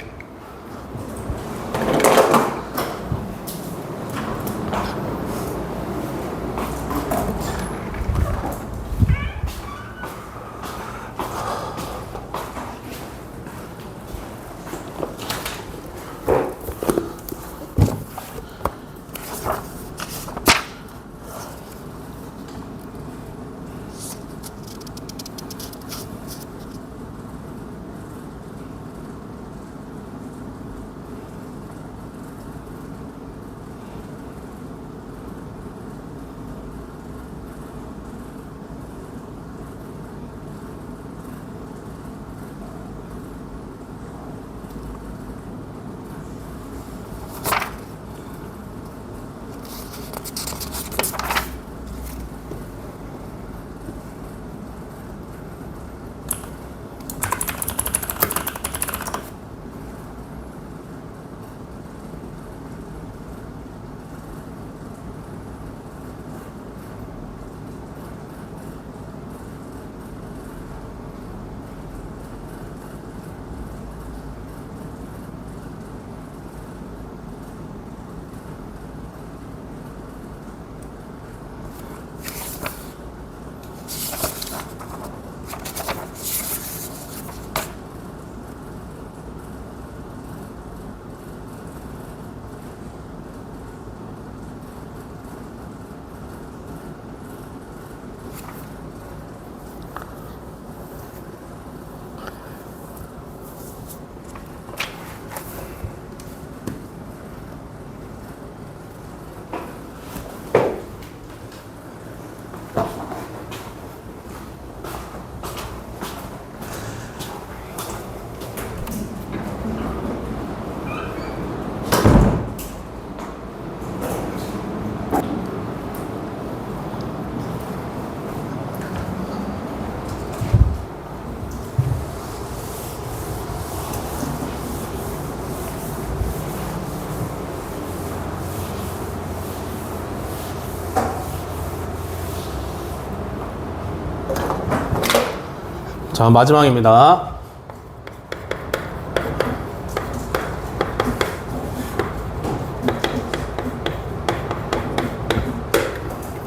[SPEAKER 1] 자, 마지막입니다.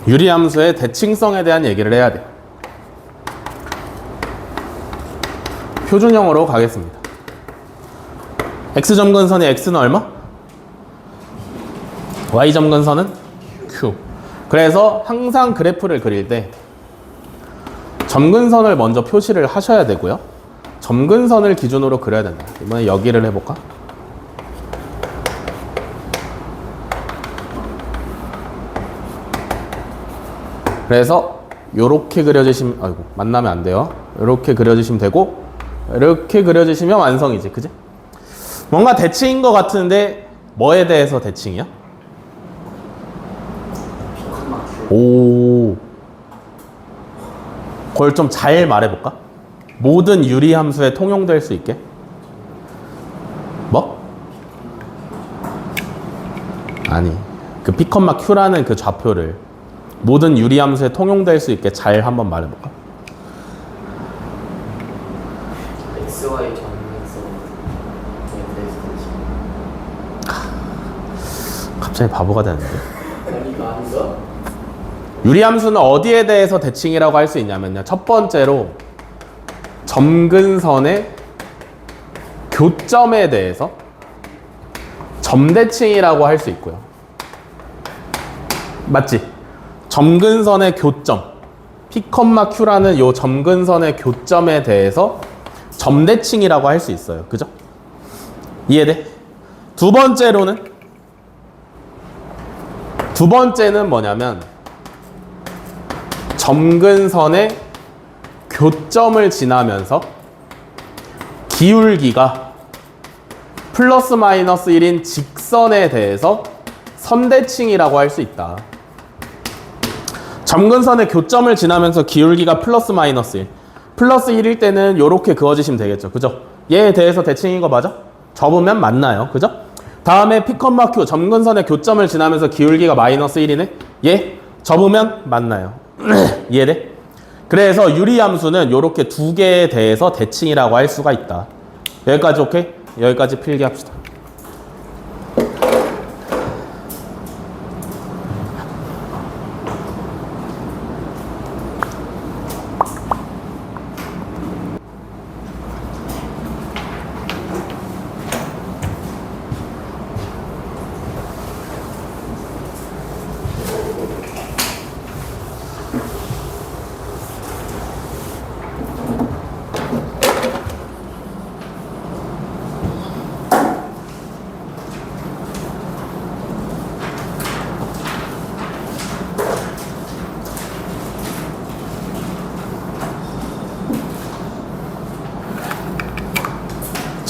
[SPEAKER 1] 유리함수의 대칭성에 대한 얘기를 해야 돼. 표준형으로 가겠습니다. x점근선의 x는 얼마? y점근선은 q. 그래서 항상 그래프를 그릴 때 점근선을 먼저 표시를 하셔야 되고요. 점근선을 기준으로 그려야 된다. 이번에 여기를 해볼까? 그래서 요렇게 그려주시면, 아이고, 만나면 안 돼요. 요렇게 그려주시면 되고, 이렇게 그려주시면 완성이지, 그지? 뭔가 대칭인 것 같은데 뭐에 대해서 대칭이야? 오, 그걸 좀 잘 말해볼까? 모든 유리함수에 통용될 수 있게. 뭐? 아니, 그 P, Q라는 그 좌표를 모든 유리함수에 통용될 수 있게 잘 한번 말해볼까?
[SPEAKER 2] XY 점근선
[SPEAKER 1] 갑자기 바보가 되는데.
[SPEAKER 2] 아니가 아닌가?
[SPEAKER 1] 유리함수는 어디에 대해서 대칭이라고 할 수 있냐면요. 첫 번째로 점근선의 교점에 대해서 점대칭이라고 할 수 있고요. 맞지? 점근선의 교점, P, Q라는 요 점근선의 교점에 대해서 점대칭이라고 할 수 있어요. 그죠? 이해돼? 두 번째는 뭐냐면 점근선의 교점을 지나면서 기울기가 플러스 마이너스 1인 직선에 대해서 선대칭이라고 할 수 있다. 점근선의 교점을 지나면서 기울기가 플러스 마이너스 1. 플러스 1일 때는 이렇게 그어주시면 되겠죠. 그죠? 얘에 대해서 대칭인 거 맞아? 접으면 맞나요. 그죠? 다음에 P, Q 점근선의 교점을 지나면서 기울기가 마이너스 1이네? 얘 접으면 맞나요. 이해돼? 그래서 유리함수는 이렇게 두 개에 대해서 대칭이라고 할 수가 있다. 여기까지 오케이? 여기까지 필기합시다.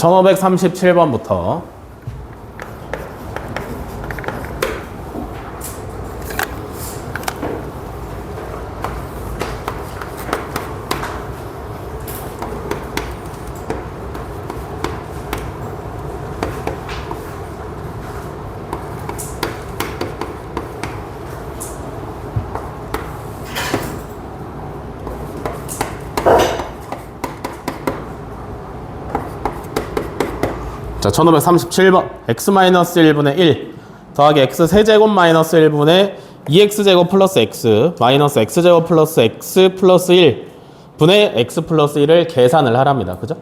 [SPEAKER 1] (1537번부터) 자, 1537번 x-1분의 1 더하기 x세제곱 마이너스 1분의 2x제곱 플러스 x 마이너스 x제곱 플러스 x 플러스 1 분의 x 플러스 1을 계산을 하랍니다. 그죠?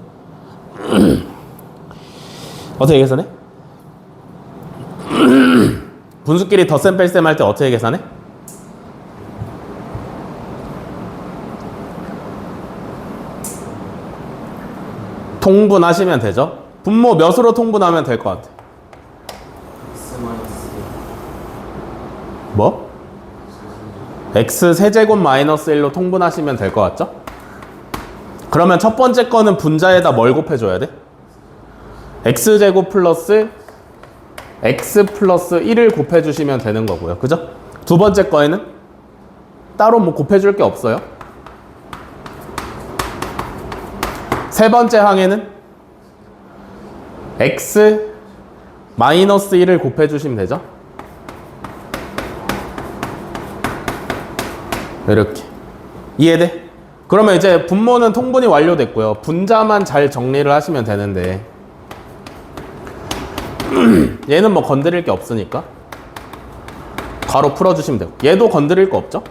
[SPEAKER 1] 어떻게 계산해? 분수끼리 덧셈 뺄셈 할 때 어떻게 계산해? 통분하시면 되죠? 분모 몇으로 통분하면 될 것 같아? 뭐? x 세제곱 마이너스 1로 통분하시면 될 것 같죠? 그러면 첫 번째 거는 분자에다 뭘 곱해줘야 돼? x제곱 플러스 x 플러스 1을 곱해주시면 되는 거고요. 그죠? 두 번째 거에는 따로 뭐 곱해줄 게 없어요. 세 번째 항에는 x 마이너스 1을 곱해주시면 되죠? 이렇게. 이해돼? 그러면 이제 분모는 통분이 완료됐고요. 분자만 잘 정리를 하시면 되는데 얘는 뭐 건드릴 게 없으니까 바로 풀어주시면 되고, 얘도 건드릴 거 없죠?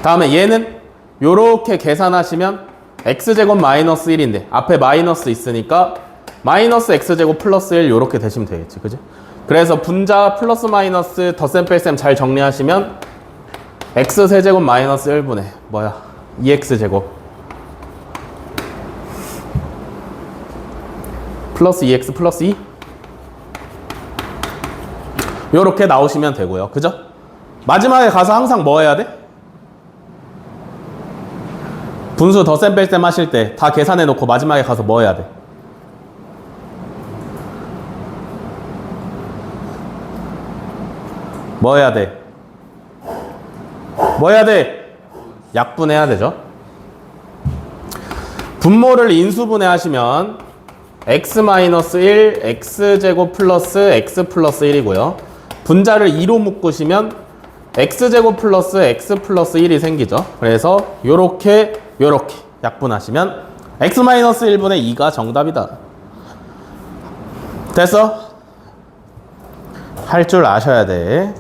[SPEAKER 1] 다음에 얘는 요렇게 계산하시면 x제곱 마이너스 1인데 앞에 마이너스 있으니까 마이너스 x제곱 플러스 1 요렇게 되시면 되겠지, 그지? 그래서 분자 플러스 마이너스 덧셈 뺄셈 잘 정리하시면 x세제곱 마이너스 1분의 2x제곱 플러스 2x 플러스 2 요렇게 나오시면 되고요, 그죠? 마지막에 가서 항상 뭐 해야 돼? 분수 덧셈 뺄셈 하실 때 다 계산해 놓고 마지막에 가서 뭐 해야 돼? 뭐 해야 돼? 뭐 해야 돼? 약분해야 되죠. 분모를 인수분해 하시면 x-1 x제곱 플러스 x 플러스 1이고요. 분자를 2로 묶으시면 x제곱 플러스 x 플러스 1이 생기죠. 그래서 요렇게 약분하시면 x-1분의 2가 정답이다. 됐어? 할 줄 아셔야 돼.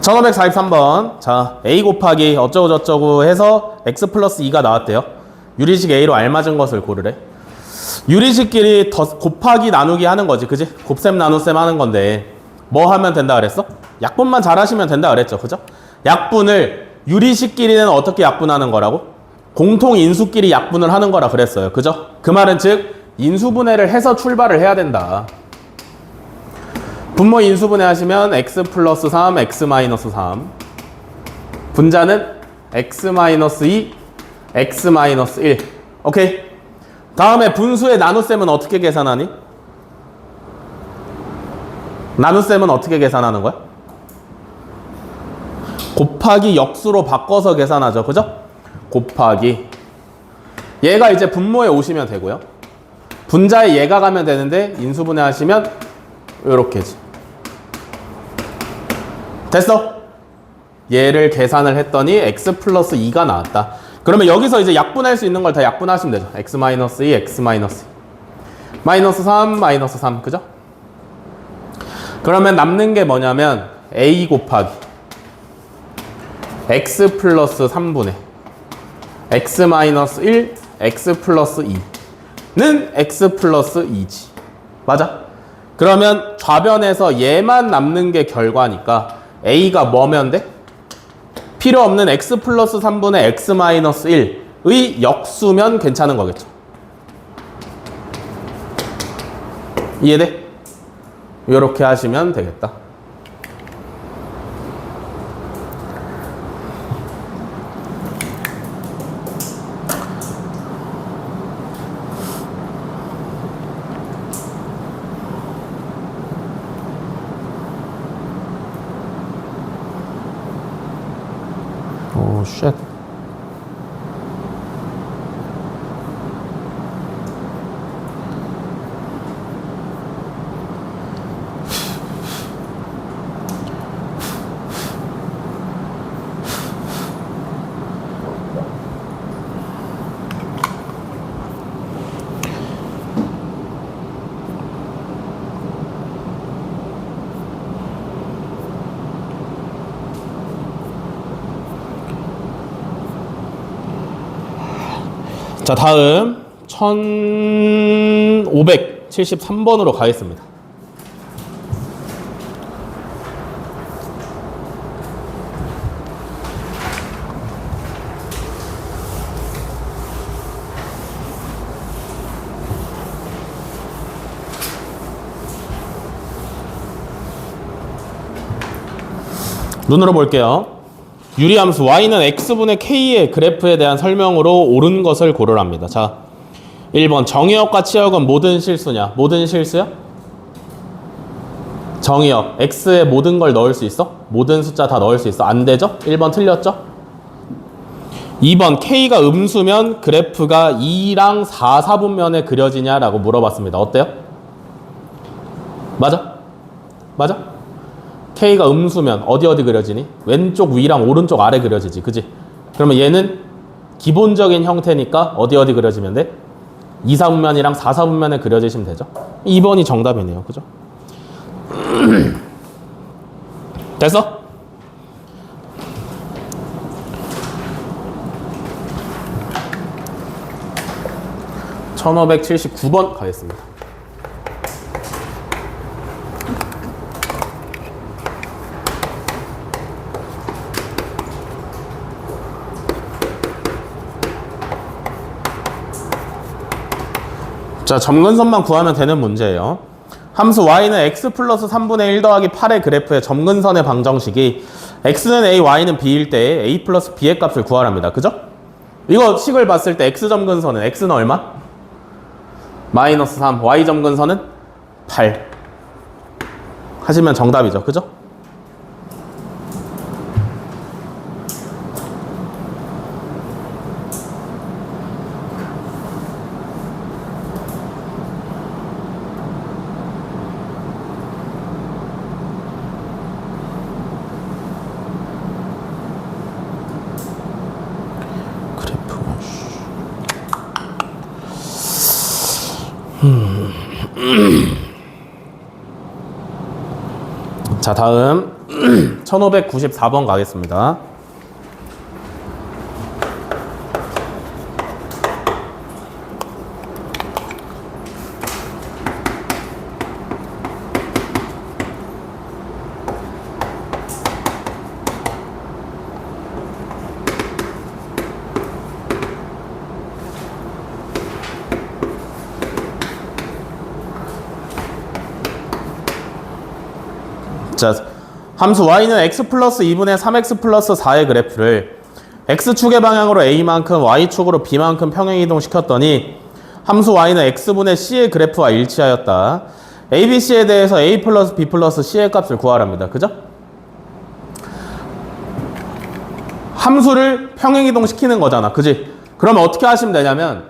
[SPEAKER 1] (1543번) 자, a 곱하기 어쩌고 저쩌고 해서 x 플러스 2가 나왔대요. 유리식 a로 알맞은 것을 고르래. 유리식끼리 곱하기 나누기 하는 거지, 그지? 곱셈 나눗셈 하는 건데 뭐 하면 된다 그랬어? 약분만 잘 하시면 된다 그랬죠, 그죠? 약분을 유리식끼리는 어떻게 약분하는 거라고? 공통 인수끼리 약분을 하는 거라 그랬어요, 그죠? 그 말은 즉 인수분해를 해서 출발을 해야 된다. 분모 인수분해 하시면 x 플러스 3, x 마이너스 3. 분자는 x 마이너스 2, x 마이너스 1. 오케이? 다음에 분수의 나눗셈은 어떻게 계산하니? 나눗셈은 어떻게 계산하는 거야? 곱하기 역수로 바꿔서 계산하죠, 그죠? 곱하기. 얘가 이제 분모에 오시면 되고요. 분자에 얘가 가면 되는데 인수분해 하시면 요렇게지. 됐어? 얘를 계산을 했더니 x 플러스 2가 나왔다. 그러면 여기서 이제 약분할 수 있는 걸 다 약분하시면 되죠. x 마이너스 2, x 마이너스 2. 마이너스 3, 마이너스 3. 그죠? 그러면 남는 게 뭐냐면 a 곱하기 x 플러스 3분의 x 마이너스 1, x 플러스 2는 x 플러스 2지. 맞아? 그러면 좌변에서 얘만 남는 게 결과니까 a가 뭐면 돼? 필요 없는 x 플러스 3분의 x 마이너스 1의 역수면 괜찮은 거겠죠. 이해돼? 이렇게 하시면 되겠다. 오, 쉣. 자, 다음 1573번으로 가겠습니다. 눈으로 볼게요. 유리함수 y는 x분의 k의 그래프에 대한 설명으로 옳은 것을 고르랍니다. 자, 1번 정의역과 치역은 모든 실수냐? 모든 실수야? 정의역 x에 모든 걸 넣을 수 있어? 모든 숫자 다 넣을 수 있어? 안 되죠? 1번 틀렸죠? 2번 k가 음수면 그래프가 2랑 4, 4분면에 그려지냐라고 물어봤습니다. 어때요? 맞아? 맞아? k가 음수면 어디 그려지니? 왼쪽 위랑 오른쪽 아래 그려지지. 그지? 그러면 얘는 기본적인 형태니까 어디 그려지면 돼? 2, 4분면이랑 4, 4분면에 그려지시면 되죠. 2번이 정답이네요. 그죠? 됐어? (1579번) 가겠습니다. 자, 점근선만 구하면 되는 문제예요. 함수 y는 x 플러스 3분의 1 더하기 8의 그래프의 점근선의 방정식이 x는 a, y는 b일 때 a 플러스 b의 값을 구하랍니다. 그죠? 이거 식을 봤을 때 x 점근선은 x는 얼마? 마이너스 3, y 점근선은 8 하시면 정답이죠. 그죠? 자, 다음 1594번 가겠습니다. 자, 함수 y는 x 플러스 2분의 3x 플러스 4의 그래프를 x축의 방향으로 a만큼 y축으로 b만큼 평행이동시켰더니 함수 y는 x분의 c의 그래프와 일치하였다. abc에 대해서 a 플러스 b 플러스 c의 값을 구하랍니다. 그죠? 함수를 평행이동시키는 거잖아. 그지? 그러면 어떻게 하시면 되냐면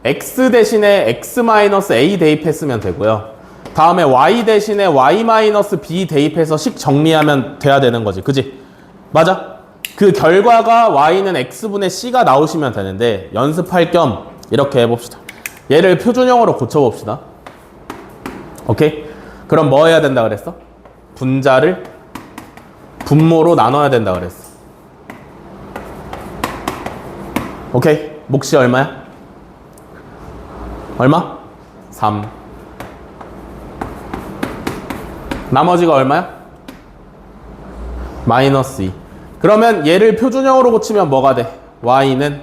[SPEAKER 1] x 대신에 x-a 대입했으면 되고요. 다음에 y 대신에 y-b 대입해서 식 정리하면 돼야 되는 거지. 그지? 맞아? 그 결과가 y는 x분의 c가 나오시면 되는데 연습할 겸 이렇게 해봅시다. 얘를 표준형으로 고쳐봅시다. 오케이? 그럼 뭐 해야 된다 그랬어? 분자를 분모로 나눠야 된다 그랬어. 오케이? 몫이 얼마야? 얼마? 3. 나머지가 얼마야? 마이너스 2. 그러면 얘를 표준형으로 고치면 뭐가 돼? y는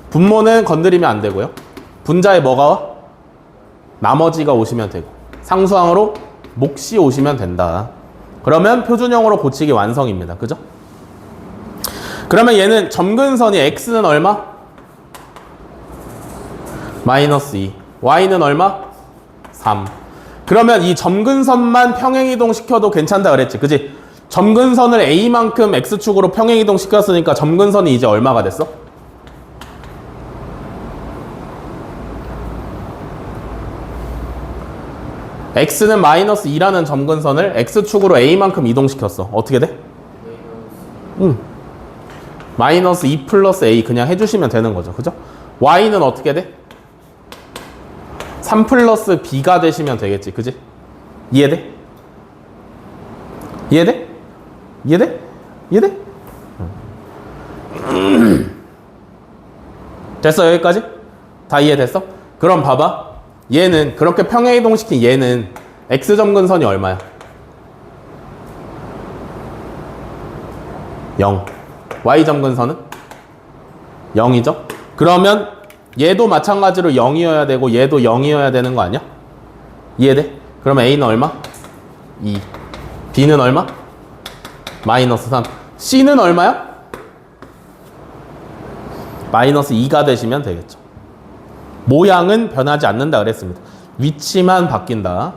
[SPEAKER 1] 분모는 건드리면 안 되고요. 분자에 뭐가 와? 나머지가 오시면 되고 상수항으로 몫이 오시면 된다. 그러면 표준형으로 고치기 완성입니다. 그죠? 그러면 얘는 점근선이 x는 얼마? 마이너스 2. y는 얼마? 3. 그러면 이 점근선만 평행이동 시켜도 괜찮다 그랬지. 그지? 점근선을 a만큼 x축으로 평행이동 시켰으니까 점근선이 이제 얼마가 됐어? x는 마이너스 2라는 점근선을 x축으로 a만큼 이동시켰어. 어떻게 돼? 마이너스 2 플러스 a 그냥 해주시면 되는 거죠. 그죠? y는 어떻게 돼? 3 플러스 b가 되시면 되겠지. 그지? 이해돼? 이해돼? 이해돼? 이해돼? 됐어? 여기까지? 다 이해됐어? 그럼 봐봐. 얘는 그렇게 평행이동시킨 얘는 x점근선이 얼마야? 0. y점근선은? 0이죠? 그러면 얘도 마찬가지로 0이어야 되고 얘도 0이어야 되는 거 아니야? 이해돼? 그러면 a는 얼마? 2. b는 얼마? 마이너스 3. C는 얼마야? 마이너스 2가 되시면 되겠죠. 모양은 변하지 않는다 그랬습니다. 위치만 바뀐다.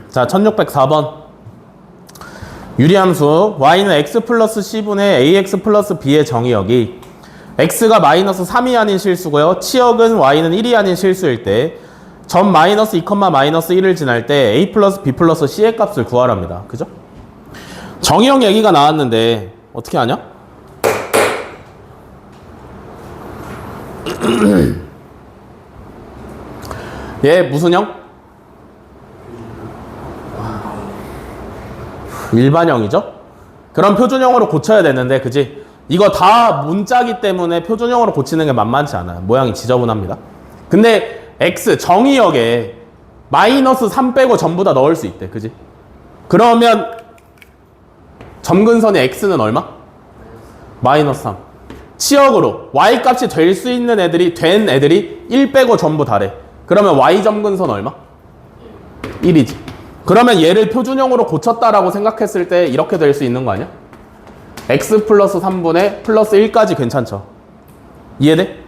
[SPEAKER 1] 자, 1604번. 유리함수 y는 x 플러스 c분의 ax 플러스 b의 정의역이 x가 마이너스 3이 아닌 실수고요. 치역은 y는 1이 아닌 실수일 때 점 마이너스 2, 마이너스 1을 지날 때 a 플러스 b 플러스 c의 값을 구하랍니다. 그죠? 정의역 얘기가 나왔는데 어떻게 하냐? 얘 무슨 형? 일반형이죠? 그럼 표준형으로 고쳐야 되는데, 그지? 이거 다 문자기 때문에 표준형으로 고치는 게 만만치 않아요. 모양이 지저분합니다. 근데 x 정의역에 마이너스 3 빼고 전부 다 넣을 수 있대. 그지? 그러면 점근선의 x는 얼마? 마이너스 3. 치역으로 y 값이 될 수 있는 애들이, 된 애들이 1 빼고 전부 다래. 그러면 y 점근선 얼마? 1이지. 그러면 얘를 표준형으로 고쳤다라고 생각했을 때 이렇게 될 수 있는 거 아니야? x 플러스 3분의 플러스 1까지 괜찮죠? 이해돼?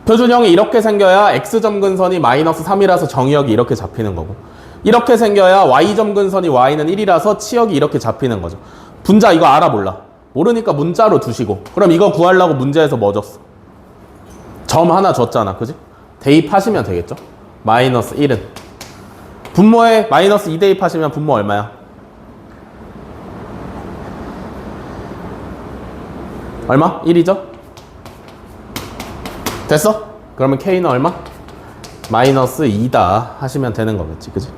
[SPEAKER 1] 표준형이 이렇게 생겨야 x점근선이 마이너스 3이라서 정의역이 이렇게 잡히는 거고, 이렇게 생겨야 y점근선이 y는 1이라서 치역이 이렇게 잡히는 거죠. 분자 이거 알아 몰라? 모르니까 문자로 두시고. 그럼 이거 구하려고 문제에서 뭐 줬어? 점 하나 줬잖아. 그지? 대입하시면 되겠죠? 마이너스 1은 분모에 마이너스 2 대입하시면 분모 얼마야? 얼마? 1이죠? 됐어? 그러면 K는 얼마? 마이너스 2다 하시면 되는 거겠지. 그지?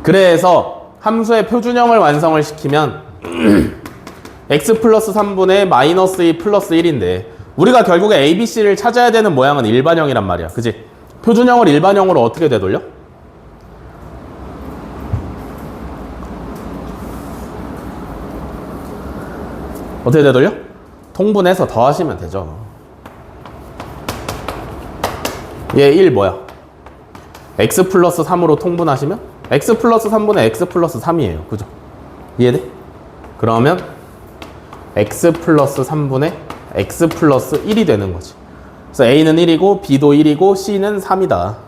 [SPEAKER 1] 그래서 함수의 표준형을 완성을 시키면 x 플러스 3분의 마이너스 2 플러스 1인데 우리가 결국에 a, b, c를 찾아야 되는 모양은 일반형이란 말이야. 그지? 표준형을 일반형으로 어떻게 되돌려? 어떻게 되돌려? 통분해서 더하시면 되죠. 얘 1 뭐야? x 플러스 3으로 통분하시면 x 플러스 3분의 x 플러스 3이에요. 그죠? 이해돼? 그러면 x 플러스 3분의 x 플러스 1이 되는 거지. 그래서 a는 1이고 b도 1이고 c는 3이다.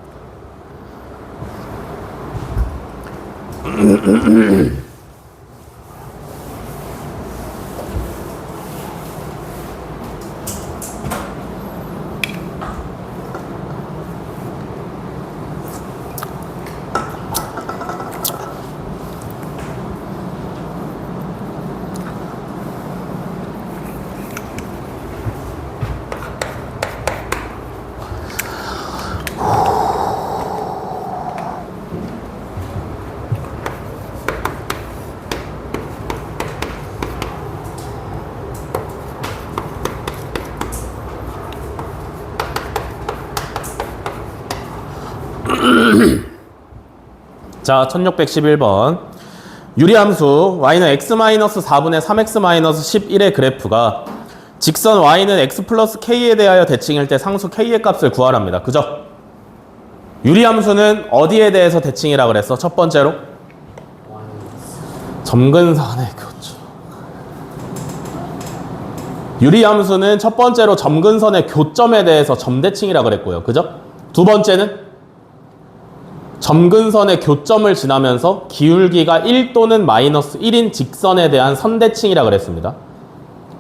[SPEAKER 1] 자, 1611번. 유리함수 y는 x-4분의 3x-11의 그래프가 직선 y는 x 플러스 k에 대하여 대칭일 때 상수 k의 값을 구하랍니다. 그죠? 유리함수는 어디에 대해서 대칭이라 그랬어? 첫 번째로? 점근선에, 그렇죠. 유리함수는 첫 번째로 점근선의 교점에 대해서 점대칭이라 그랬고요. 그죠? 두 번째는 점근선의 교점을 지나면서 기울기가 1 또는 마이너스 1인 직선에 대한 선대칭이라 그랬습니다.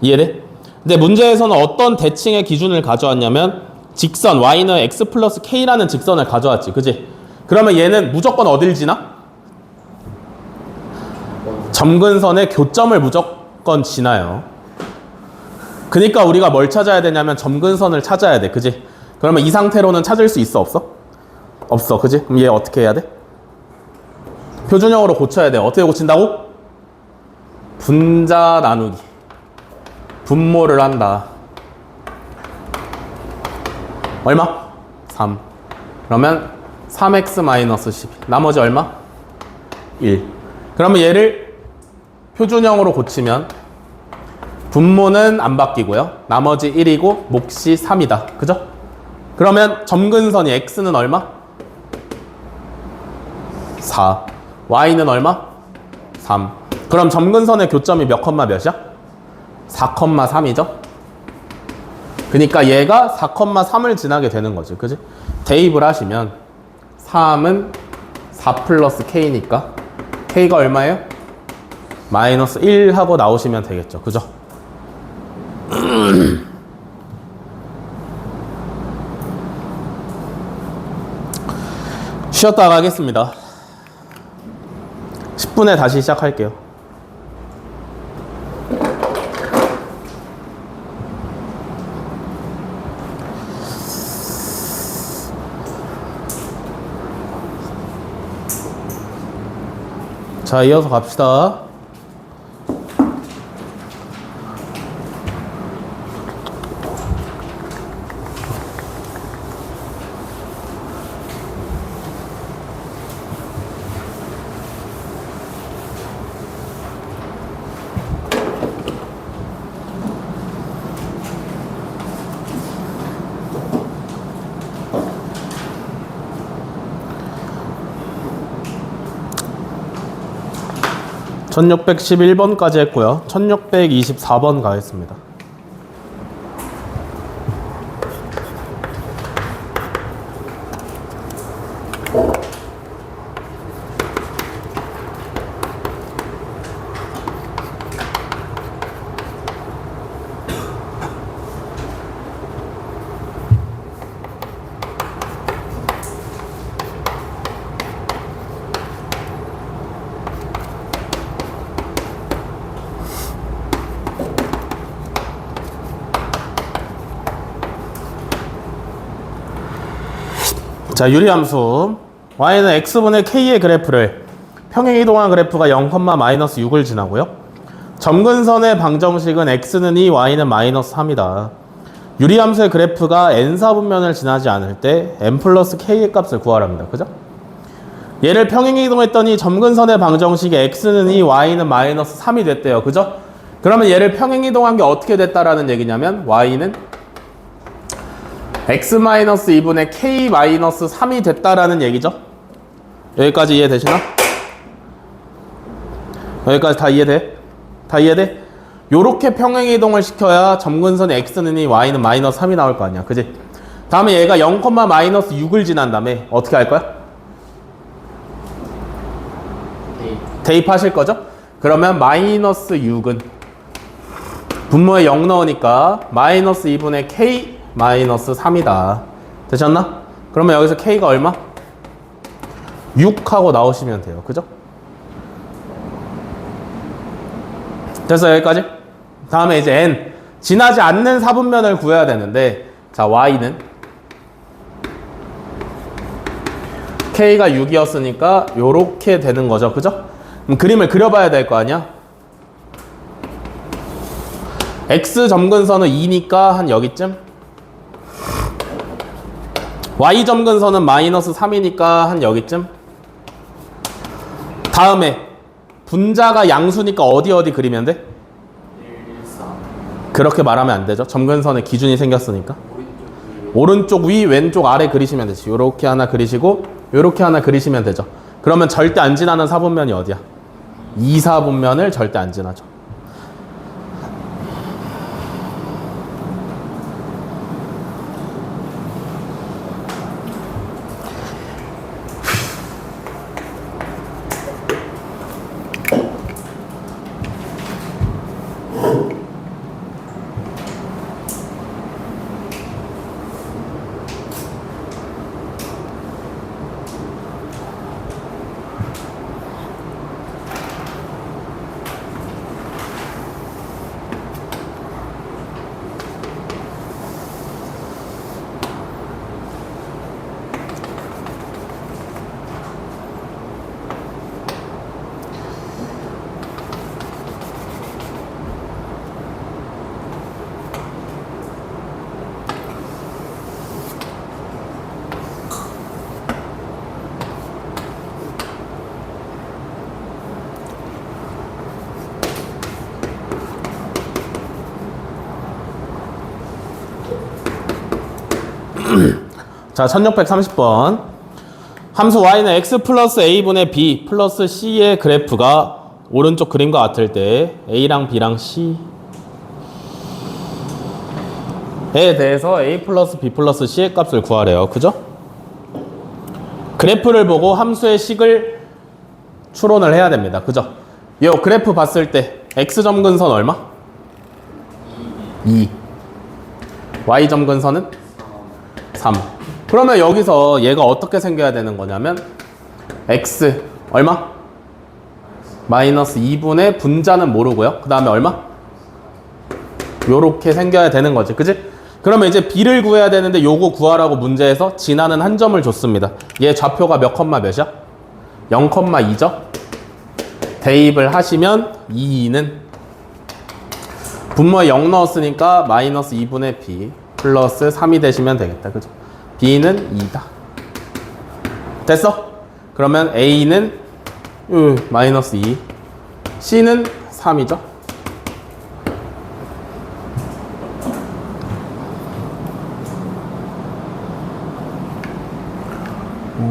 [SPEAKER 1] 이해돼? 근데 문제에서는 어떤 대칭의 기준을 가져왔냐면 직선 y는 x 플러스 k라는 직선을 가져왔지. 그지? 그러면 얘는 무조건 어딜 지나? 점근선의 교점을 무조건 지나요. 그러니까 우리가 뭘 찾아야 되냐면 점근선을 찾아야 돼. 그지? 그러면 이 상태로는 찾을 수 있어? 없어? 없어. 그지? 그럼 얘 어떻게 해야 돼? 표준형으로 고쳐야 돼. 어떻게 고친다고? 분자 나누기. 분모를 한다. 얼마? 3. 그러면 3x-12. 나머지 얼마? 1. 그러면 얘를 표준형으로 고치면 분모는 안 바뀌고요. 나머지 1이고 몫이 3이다. 그죠? 그러면 점근선이 x는 얼마? 4. y는 얼마? 3. 그럼 점근선의 교점이 몇 컴마 몇이야? 4,3이죠? 그러니까 얘가 4,3을 지나게 되는 거지. 그지? 대입을 하시면 3은 4 플러스 k니까 k가 얼마예요? 마이너스 1 하고 나오시면 되겠죠. 그죠? 쉬었다가 하겠습니다. 10분에 다시 시작할게요. 자, 이어서 갑시다. (1611번까지) 했고요. 1624번 가겠습니다. 자, 유리함수 y는 x분의 k의 그래프를 평행이동한 그래프가 0,-6을 지나고요. 점근선의 방정식은 x는 2, y는 마이너스 3이다. 유리함수의 그래프가 n사분면을 지나지 않을 때 n 플러스 k의 값을 구하랍니다. 그죠? 얘를 평행이동했더니 점근선의 방정식이 x는 2, y는 마이너스 3이 됐대요. 그죠? 그러면 얘를 평행이동한 게 어떻게 됐다라는 얘기냐면 y는 x-2분의 k-3이 됐다라는 얘기죠. 여기까지 이해되시나? 여기까지 다 이해돼? 다 이해돼? 요렇게 평행이동을 시켜야 점근선의 x는 2, y는 마이너스 3이 나올 거 아니야. 그지? 다음에 얘가 0,-6을 지난 다음에 어떻게 할 거야? 대입하실 거죠? 그러면 마이너스 6은 분모에 0 넣으니까 마이너스 2분의 k 마이너스 3이다. 되셨나? 그러면 여기서 k가 얼마? 6 하고 나오시면 돼요. 그죠? 됐어, 여기까지? 다음에 이제 n. 지나지 않는 사분면을 구해야 되는데, 자, y는 k가 6이었으니까 요렇게 되는 거죠. 그죠? 그럼 그림을 그려봐야 될 거 아니야? x 점근선은 2니까 한 여기쯤? y 점근선은 마이너스 3이니까 한 여기쯤? 다음에 분자가 양수니까 어디 그리면 돼?
[SPEAKER 2] 1, 4.
[SPEAKER 1] 그렇게 말하면 안 되죠. 점근선의 기준이 생겼으니까. 오른쪽 위, 왼쪽 아래 그리시면 되지. 요렇게 하나 그리시고 요렇게 하나 그리시면 되죠. 그러면 절대 안 지나는 사분면이 어디야? 2사분면을 절대 안 지나죠. 자, 1630번. 함수 y는 x 플러스 a분의 b 플러스 c의 그래프가 오른쪽 그림과 같을 때 a랑 b랑 c에 대해서 a 플러스 b 플러스 c의 값을 구하래요. 그죠? 그래프를 보고 함수의 식을 추론을 해야 됩니다. 그죠? 이 그래프 봤을 때 x점근선 얼마? 2. y점근선은? 3. 그러면 여기서 얘가 어떻게 생겨야 되는 거냐면 x 얼마? 마이너스 2분의 분자는 모르고요. 그 다음에 얼마? 요렇게 생겨야 되는 거지. 그지? 그러면 이제 b를 구해야 되는데 요거 구하라고 문제에서 진하는 한 점을 줬습니다. 얘 좌표가 몇 컴마 몇이야? 0,2죠? 대입을 하시면 2는 분모에 0 넣었으니까 마이너스 2분의 b 플러스 3이 되시면 되겠다. 그죠? b는 2다. 됐어? 그러면 a는 마이너스 2, c는 3이죠?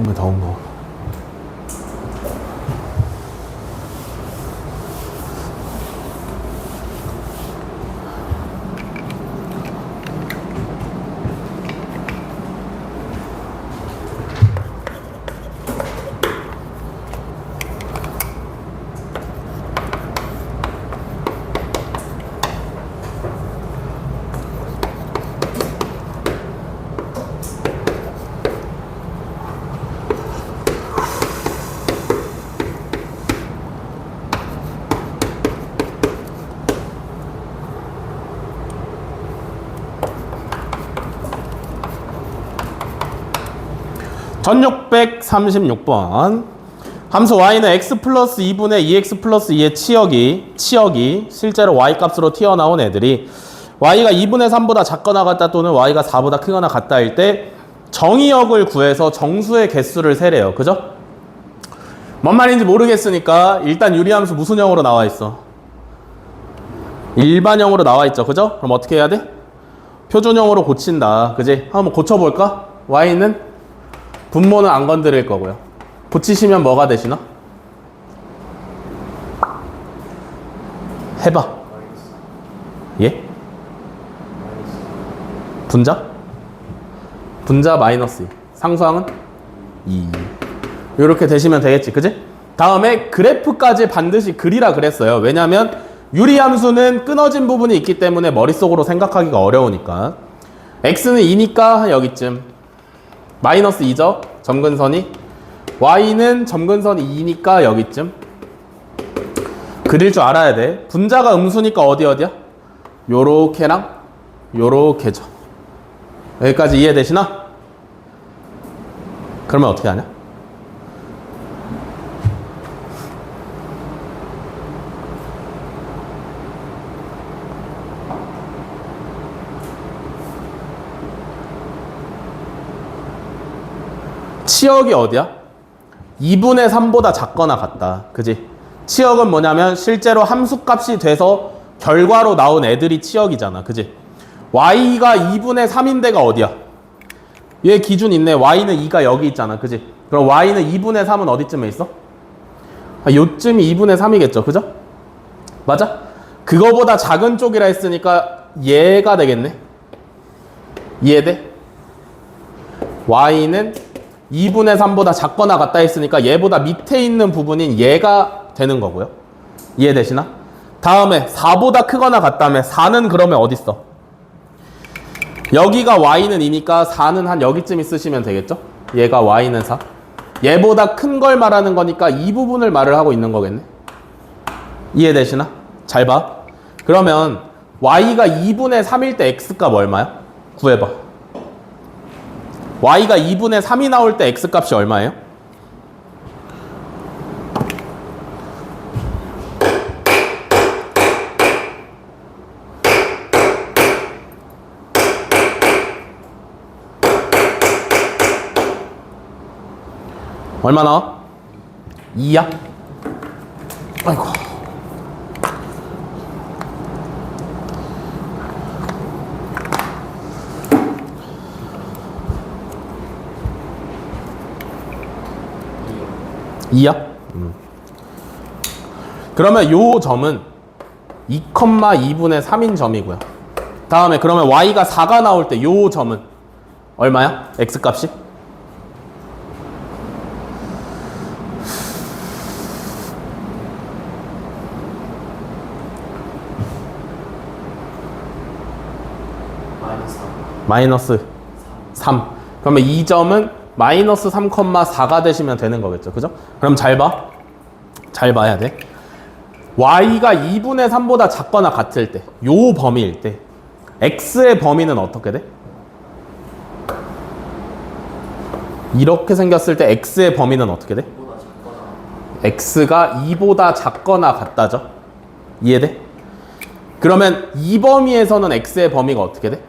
[SPEAKER 1] 왜 더운 거. (1636번) 함수 y는 x 플러스 2분의 2x 플러스 2의 치역이 실제로 y 값으로 튀어나온 애들이 y가 2분의 3보다 작거나 같다 또는 y가 4보다 크거나 같다일 때 정의역을 구해서 정수의 개수를 세래요. 그죠? 뭔 말인지 모르겠으니까 일단 유리함수 무슨 형으로 나와 있어? 일반형으로 나와 있죠. 그죠? 그럼 어떻게 해야 돼? 표준형으로 고친다. 그지? 한번 고쳐볼까? y는 분모는 안 건드릴 거고요. 고치시면 뭐가 되시나? 해봐. 예? 분자? 분자 마이너스 2. 상수항은 2. 이렇게 되시면 되겠지. 그지? 다음에 그래프까지 반드시 그리라 그랬어요. 왜냐면 유리함수는 끊어진 부분이 있기 때문에 머릿속으로 생각하기가 어려우니까. x는 2니까 여기쯤. 마이너스 2죠? 점근선이. y는 점근선이 2니까 여기쯤. 그릴 줄 알아야 돼. 분자가 음수니까 어디야? 요렇게랑 요렇게죠. 여기까지 이해되시나? 그러면 어떻게 하냐? 치역이 어디야? 2분의 3보다 작거나 같다. 그지? 치역은 뭐냐면 실제로 함수값이 돼서 결과로 나온 애들이 치역이잖아. 그지? y가 2분의 3인데가 어디야? 얘 기준 있네. y는 2가 여기 있잖아. 그지? 그럼 y는 2분의 3은 어디쯤에 있어? 요쯤이 2분의 3이겠죠. 그죠? 맞아? 그거보다 작은 쪽이라 했으니까 얘가 되겠네. 이해돼? y는 2분의 3보다 작거나 같다 했으니까 얘보다 밑에 있는 부분인 얘가 되는 거고요. 이해되시나? 다음에 4보다 크거나 같다면 4는 그러면 어디 있어? 여기가 y는 2니까 4는 한 여기쯤 있으시면 되겠죠? 얘가 y는 4. 얘보다 큰 걸 말하는 거니까 이 부분을 말을 하고 있는 거겠네. 이해되시나? 잘 봐. 그러면 y가 2분의 3일 때 x값 얼마야? 구해봐. y가 2분의 3이 나올 때 x값이 얼마예요? 얼마 나와? 2야? 아이고. 2야? 그러면 요 점은 2,2분의 3인 점이고요. 다음에 그러면 y가 4가 나올 때 요 점은 얼마야? x 값이? 마이너스 3. 그러면 이 점은 마이너스 3,4가 되시면 되는 거겠죠. 그죠? 그럼 잘 봐. 잘 봐야 돼. y가 2분의 3보다 작거나 같을 때, 요 범위일 때, x의 범위는 어떻게 돼? 이렇게 생겼을 때 x의 범위는 어떻게 돼? x가 2보다 작거나 같다죠? 이해돼? 그러면 이 범위에서는 x의 범위가 어떻게 돼?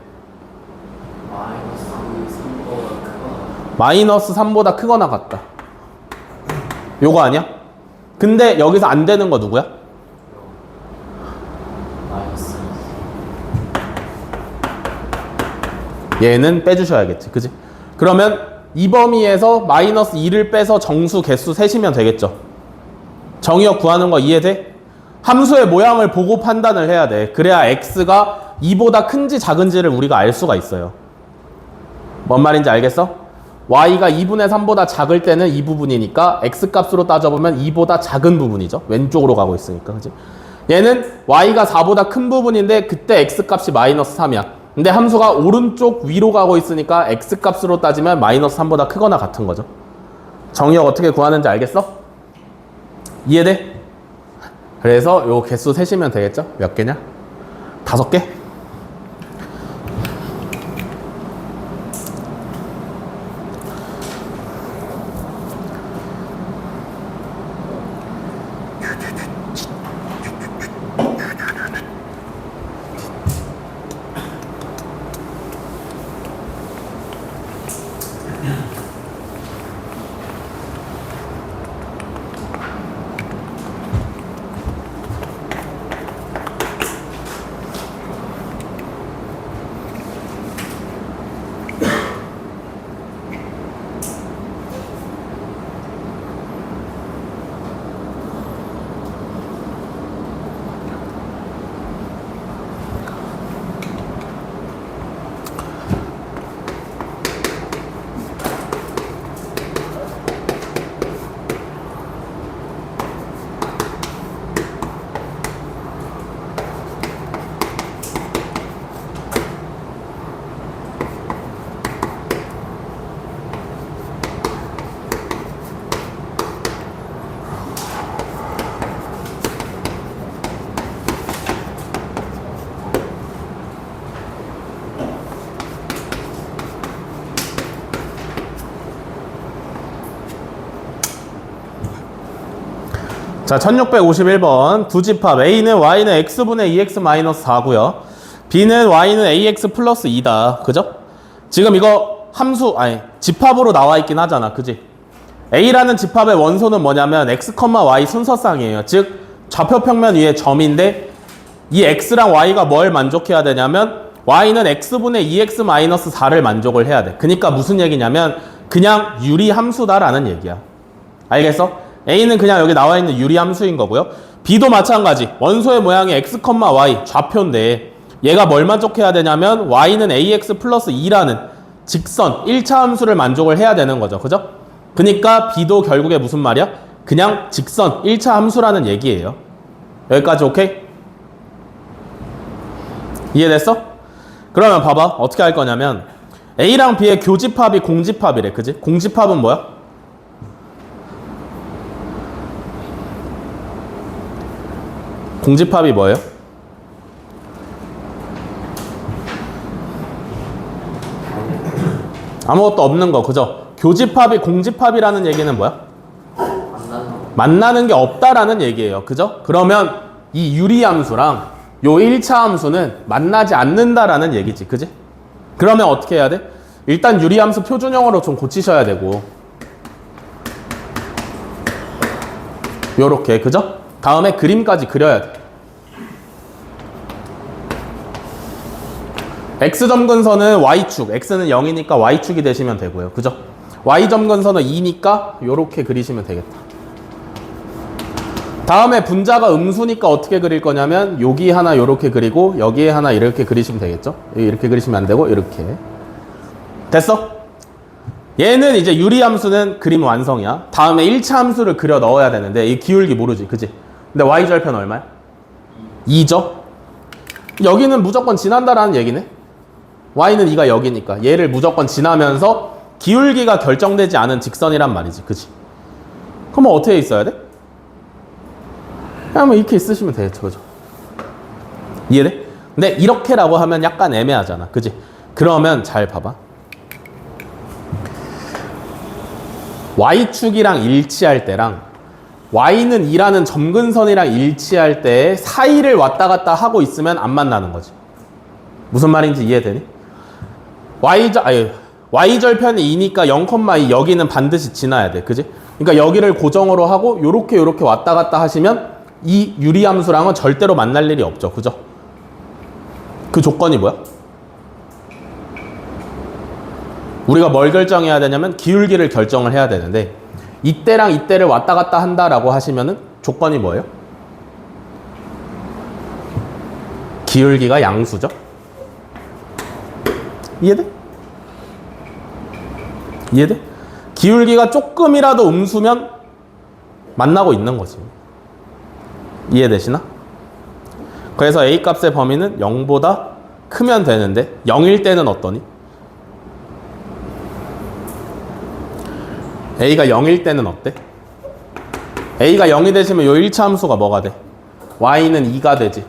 [SPEAKER 1] 마이너스 3보다 크거나 같다. 요거 아니야? 근데 여기서 안 되는 거 누구야? 얘는 빼주셔야겠지. 그지? 그러면 이 범위에서 마이너스 2를 빼서 정수 개수 세시면 되겠죠. 정의역 구하는 거 이해돼? 함수의 모양을 보고 판단을 해야 돼. 그래야 x가 2보다 큰지 작은지를 우리가 알 수가 있어요. 뭔 말인지 알겠어? y가 2분의 3보다 작을 때는 이 부분이니까 x값으로 따져보면 2보다 작은 부분이죠. 왼쪽으로 가고 있으니까. 그치? 얘는 y가 4보다 큰 부분인데 그때 x값이 마이너스 3이야. 근데 함수가 오른쪽 위로 가고 있으니까 x값으로 따지면 마이너스 3보다 크거나 같은 거죠. 정의역 어떻게 구하는지 알겠어? 이해돼? 그래서 요 개수 세시면 되겠죠? 몇 개냐? 5개? 자, 1651번 두 집합 A는 Y는 X분의 2X-4고요. B는 Y는 AX 플러스 2다. 그죠? 지금 이거 함수, 아니 집합으로 나와 있긴 하잖아. 그지? A라는 집합의 원소는 뭐냐면 X, Y 순서쌍이에요. 즉 좌표평면 위에 점인데 이 X랑 Y가 뭘 만족해야 되냐면 Y는 X분의 2X-4를 만족을 해야 돼. 그러니까 무슨 얘기냐면 그냥 유리함수다라는 얘기야. 알겠어? A는 그냥 여기 나와 있는 유리함수인 거고요. B도 마찬가지. 원소의 모양이 X, Y 좌표인데 얘가 뭘 만족해야 되냐면 Y는 AX 플러스 2라는 직선 1차 함수를 만족을 해야 되는 거죠. 그죠? 그러니까 B도 결국에 무슨 말이야? 그냥 직선 1차 함수라는 얘기예요. 여기까지 오케이? 이해됐어? 그러면 봐봐. 어떻게 할 거냐면 A랑 B의 교집합이 공집합이래. 그지? 공집합은 뭐야? 공집합이 뭐예요? 아무것도 없는 거, 그죠? 교집합이 공집합이라는 얘기는 뭐야? 만나는 게 없다라는 얘기예요. 그죠? 그러면 이 유리함수랑 요 1차 함수는 만나지 않는다라는 얘기지. 그지? 그러면 어떻게 해야 돼? 일단 유리함수 표준형으로 좀 고치셔야 되고 요렇게, 그죠? 다음에 그림까지 그려야 돼. X점근선은 Y축, X는 0이니까 Y축이 되시면 되고요. 그죠? Y점근선은 2니까 요렇게 그리시면 되겠다. 다음에 분자가 음수니까 어떻게 그릴 거냐면 여기 하나 이렇게 그리고 여기에 하나 이렇게 그리시면 되겠죠. 이렇게 그리시면 안 되고 이렇게. 됐어? 얘는 이제 유리함수는 그림 완성이야. 다음에 1차 함수를 그려 넣어야 되는데 이 기울기 모르지, 그지? 근데 y절편 얼마야? 2죠? 여기는 무조건 지난다라는 얘기네. y는 2가 여기니까 얘를 무조건 지나면서 기울기가 결정되지 않은 직선이란 말이지, 그지? 그럼 어떻게 있어야 돼? 그냥 뭐 이렇게 있으시면 되겠죠, 그죠? 이해돼? 근데 이렇게라고 하면 약간 애매하잖아, 그지? 그러면 잘 봐봐. y축이랑 일치할 때랑 y는 2라는 점근선이랑 일치할 때 사이를 왔다 갔다 하고 있으면 안 만나는 거지. 무슨 말인지 이해되니? y절편이 2니까 0,2 여기는 반드시 지나야 돼, 그지? 그러니까 여기를 고정으로 하고 요렇게 왔다 갔다 하시면 이 유리함수랑은 절대로 만날 일이 없죠, 그죠? 그 조건이 뭐야? 우리가 뭘 결정해야 되냐면 기울기를 결정을 해야 되는데 이때랑 이때를 왔다 갔다 한다라고 하시면은 조건이 뭐예요? 기울기가 양수죠? 이해돼? 이해돼? 기울기가 조금이라도 음수면 만나고 있는 거지. 이해되시나? 그래서 A 값의 범위는 0보다 크면 되는데 0일 때는 어떠니? A가 0일 때는 어때? A가 0이 되시면 요 1차 함수가 뭐가 돼? Y는 2가 되지.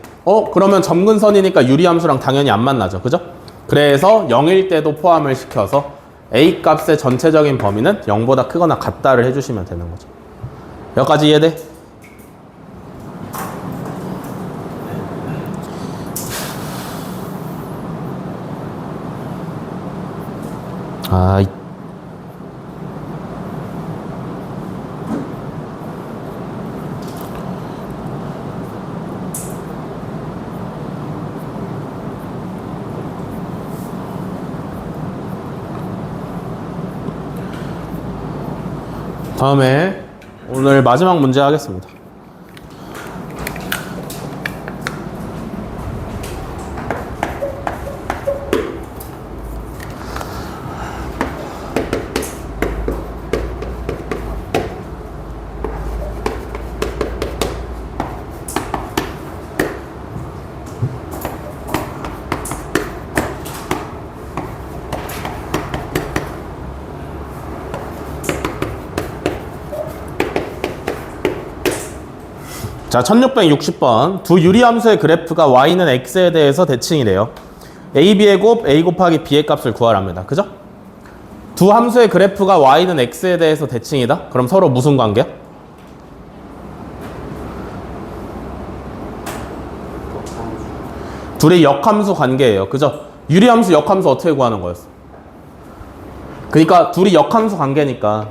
[SPEAKER 1] 그러면 점근선이니까 유리함수랑 당연히 안 만나죠, 그죠? 그래서 0일 때도 포함을 시켜서 A 값의 전체적인 범위는 0보다 크거나 같다를 해주시면 되는 거죠. 여기까지 이해돼? 다음에 오늘 마지막 문제 하겠습니다. 자, 1660번. 두 유리함수의 그래프가 y는 x에 대해서 대칭이래요. a, b의 곱, a 곱하기 b의 값을 구하랍니다. 그죠? 두 함수의 그래프가 y는 x에 대해서 대칭이다? 그럼 서로 무슨 관계야? 둘이 역함수 관계예요. 그죠? 유리함수, 역함수 어떻게 구하는 거였어? 그러니까 둘이 역함수 관계니까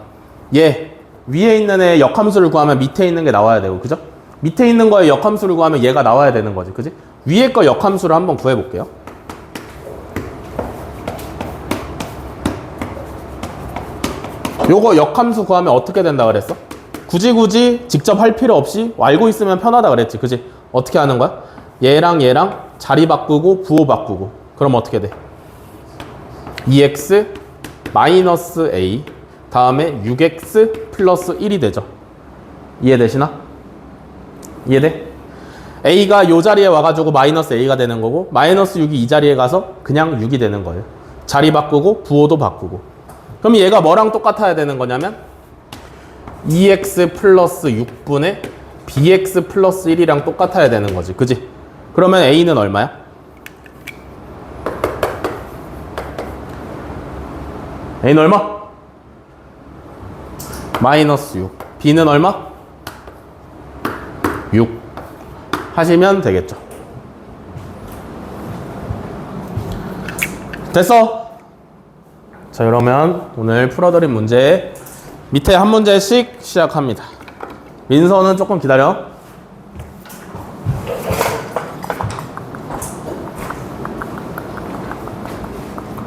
[SPEAKER 1] 얘 위에 있는 애 역함수를 구하면 밑에 있는 게 나와야 되고, 그죠? 밑에 있는 거에 역함수를 구하면 얘가 나와야 되는 거지, 그지? 위에 거 역함수를 한번 구해볼게요. 요거 역함수 구하면 어떻게 된다 그랬어? 굳이 직접 할 필요 없이 알고 있으면 편하다 그랬지, 그지? 어떻게 하는 거야? 얘랑 자리 바꾸고 부호 바꾸고. 그럼 어떻게 돼? 2x 마이너스 a 다음에 6x 플러스 1이 되죠. 이해되시나? 이해돼? a가 요 자리에 와가지고 마이너스 a가 되는 거고 마이너스 6이 이 자리에 가서 그냥 6이 되는 거예요. 자리 바꾸고 부호도 바꾸고. 그럼 얘가 뭐랑 똑같아야 되는 거냐면 2x 플러스 6분의 bx 플러스 1이랑 똑같아야 되는 거지, 그지? 그러면 a는 얼마야? a는 얼마? 마이너스 6. b는 얼마? 6 하시면 되겠죠. 됐어? 자, 그러면 오늘 풀어드린 문제 밑에 한 문제씩 시작합니다. 민서는 조금 기다려.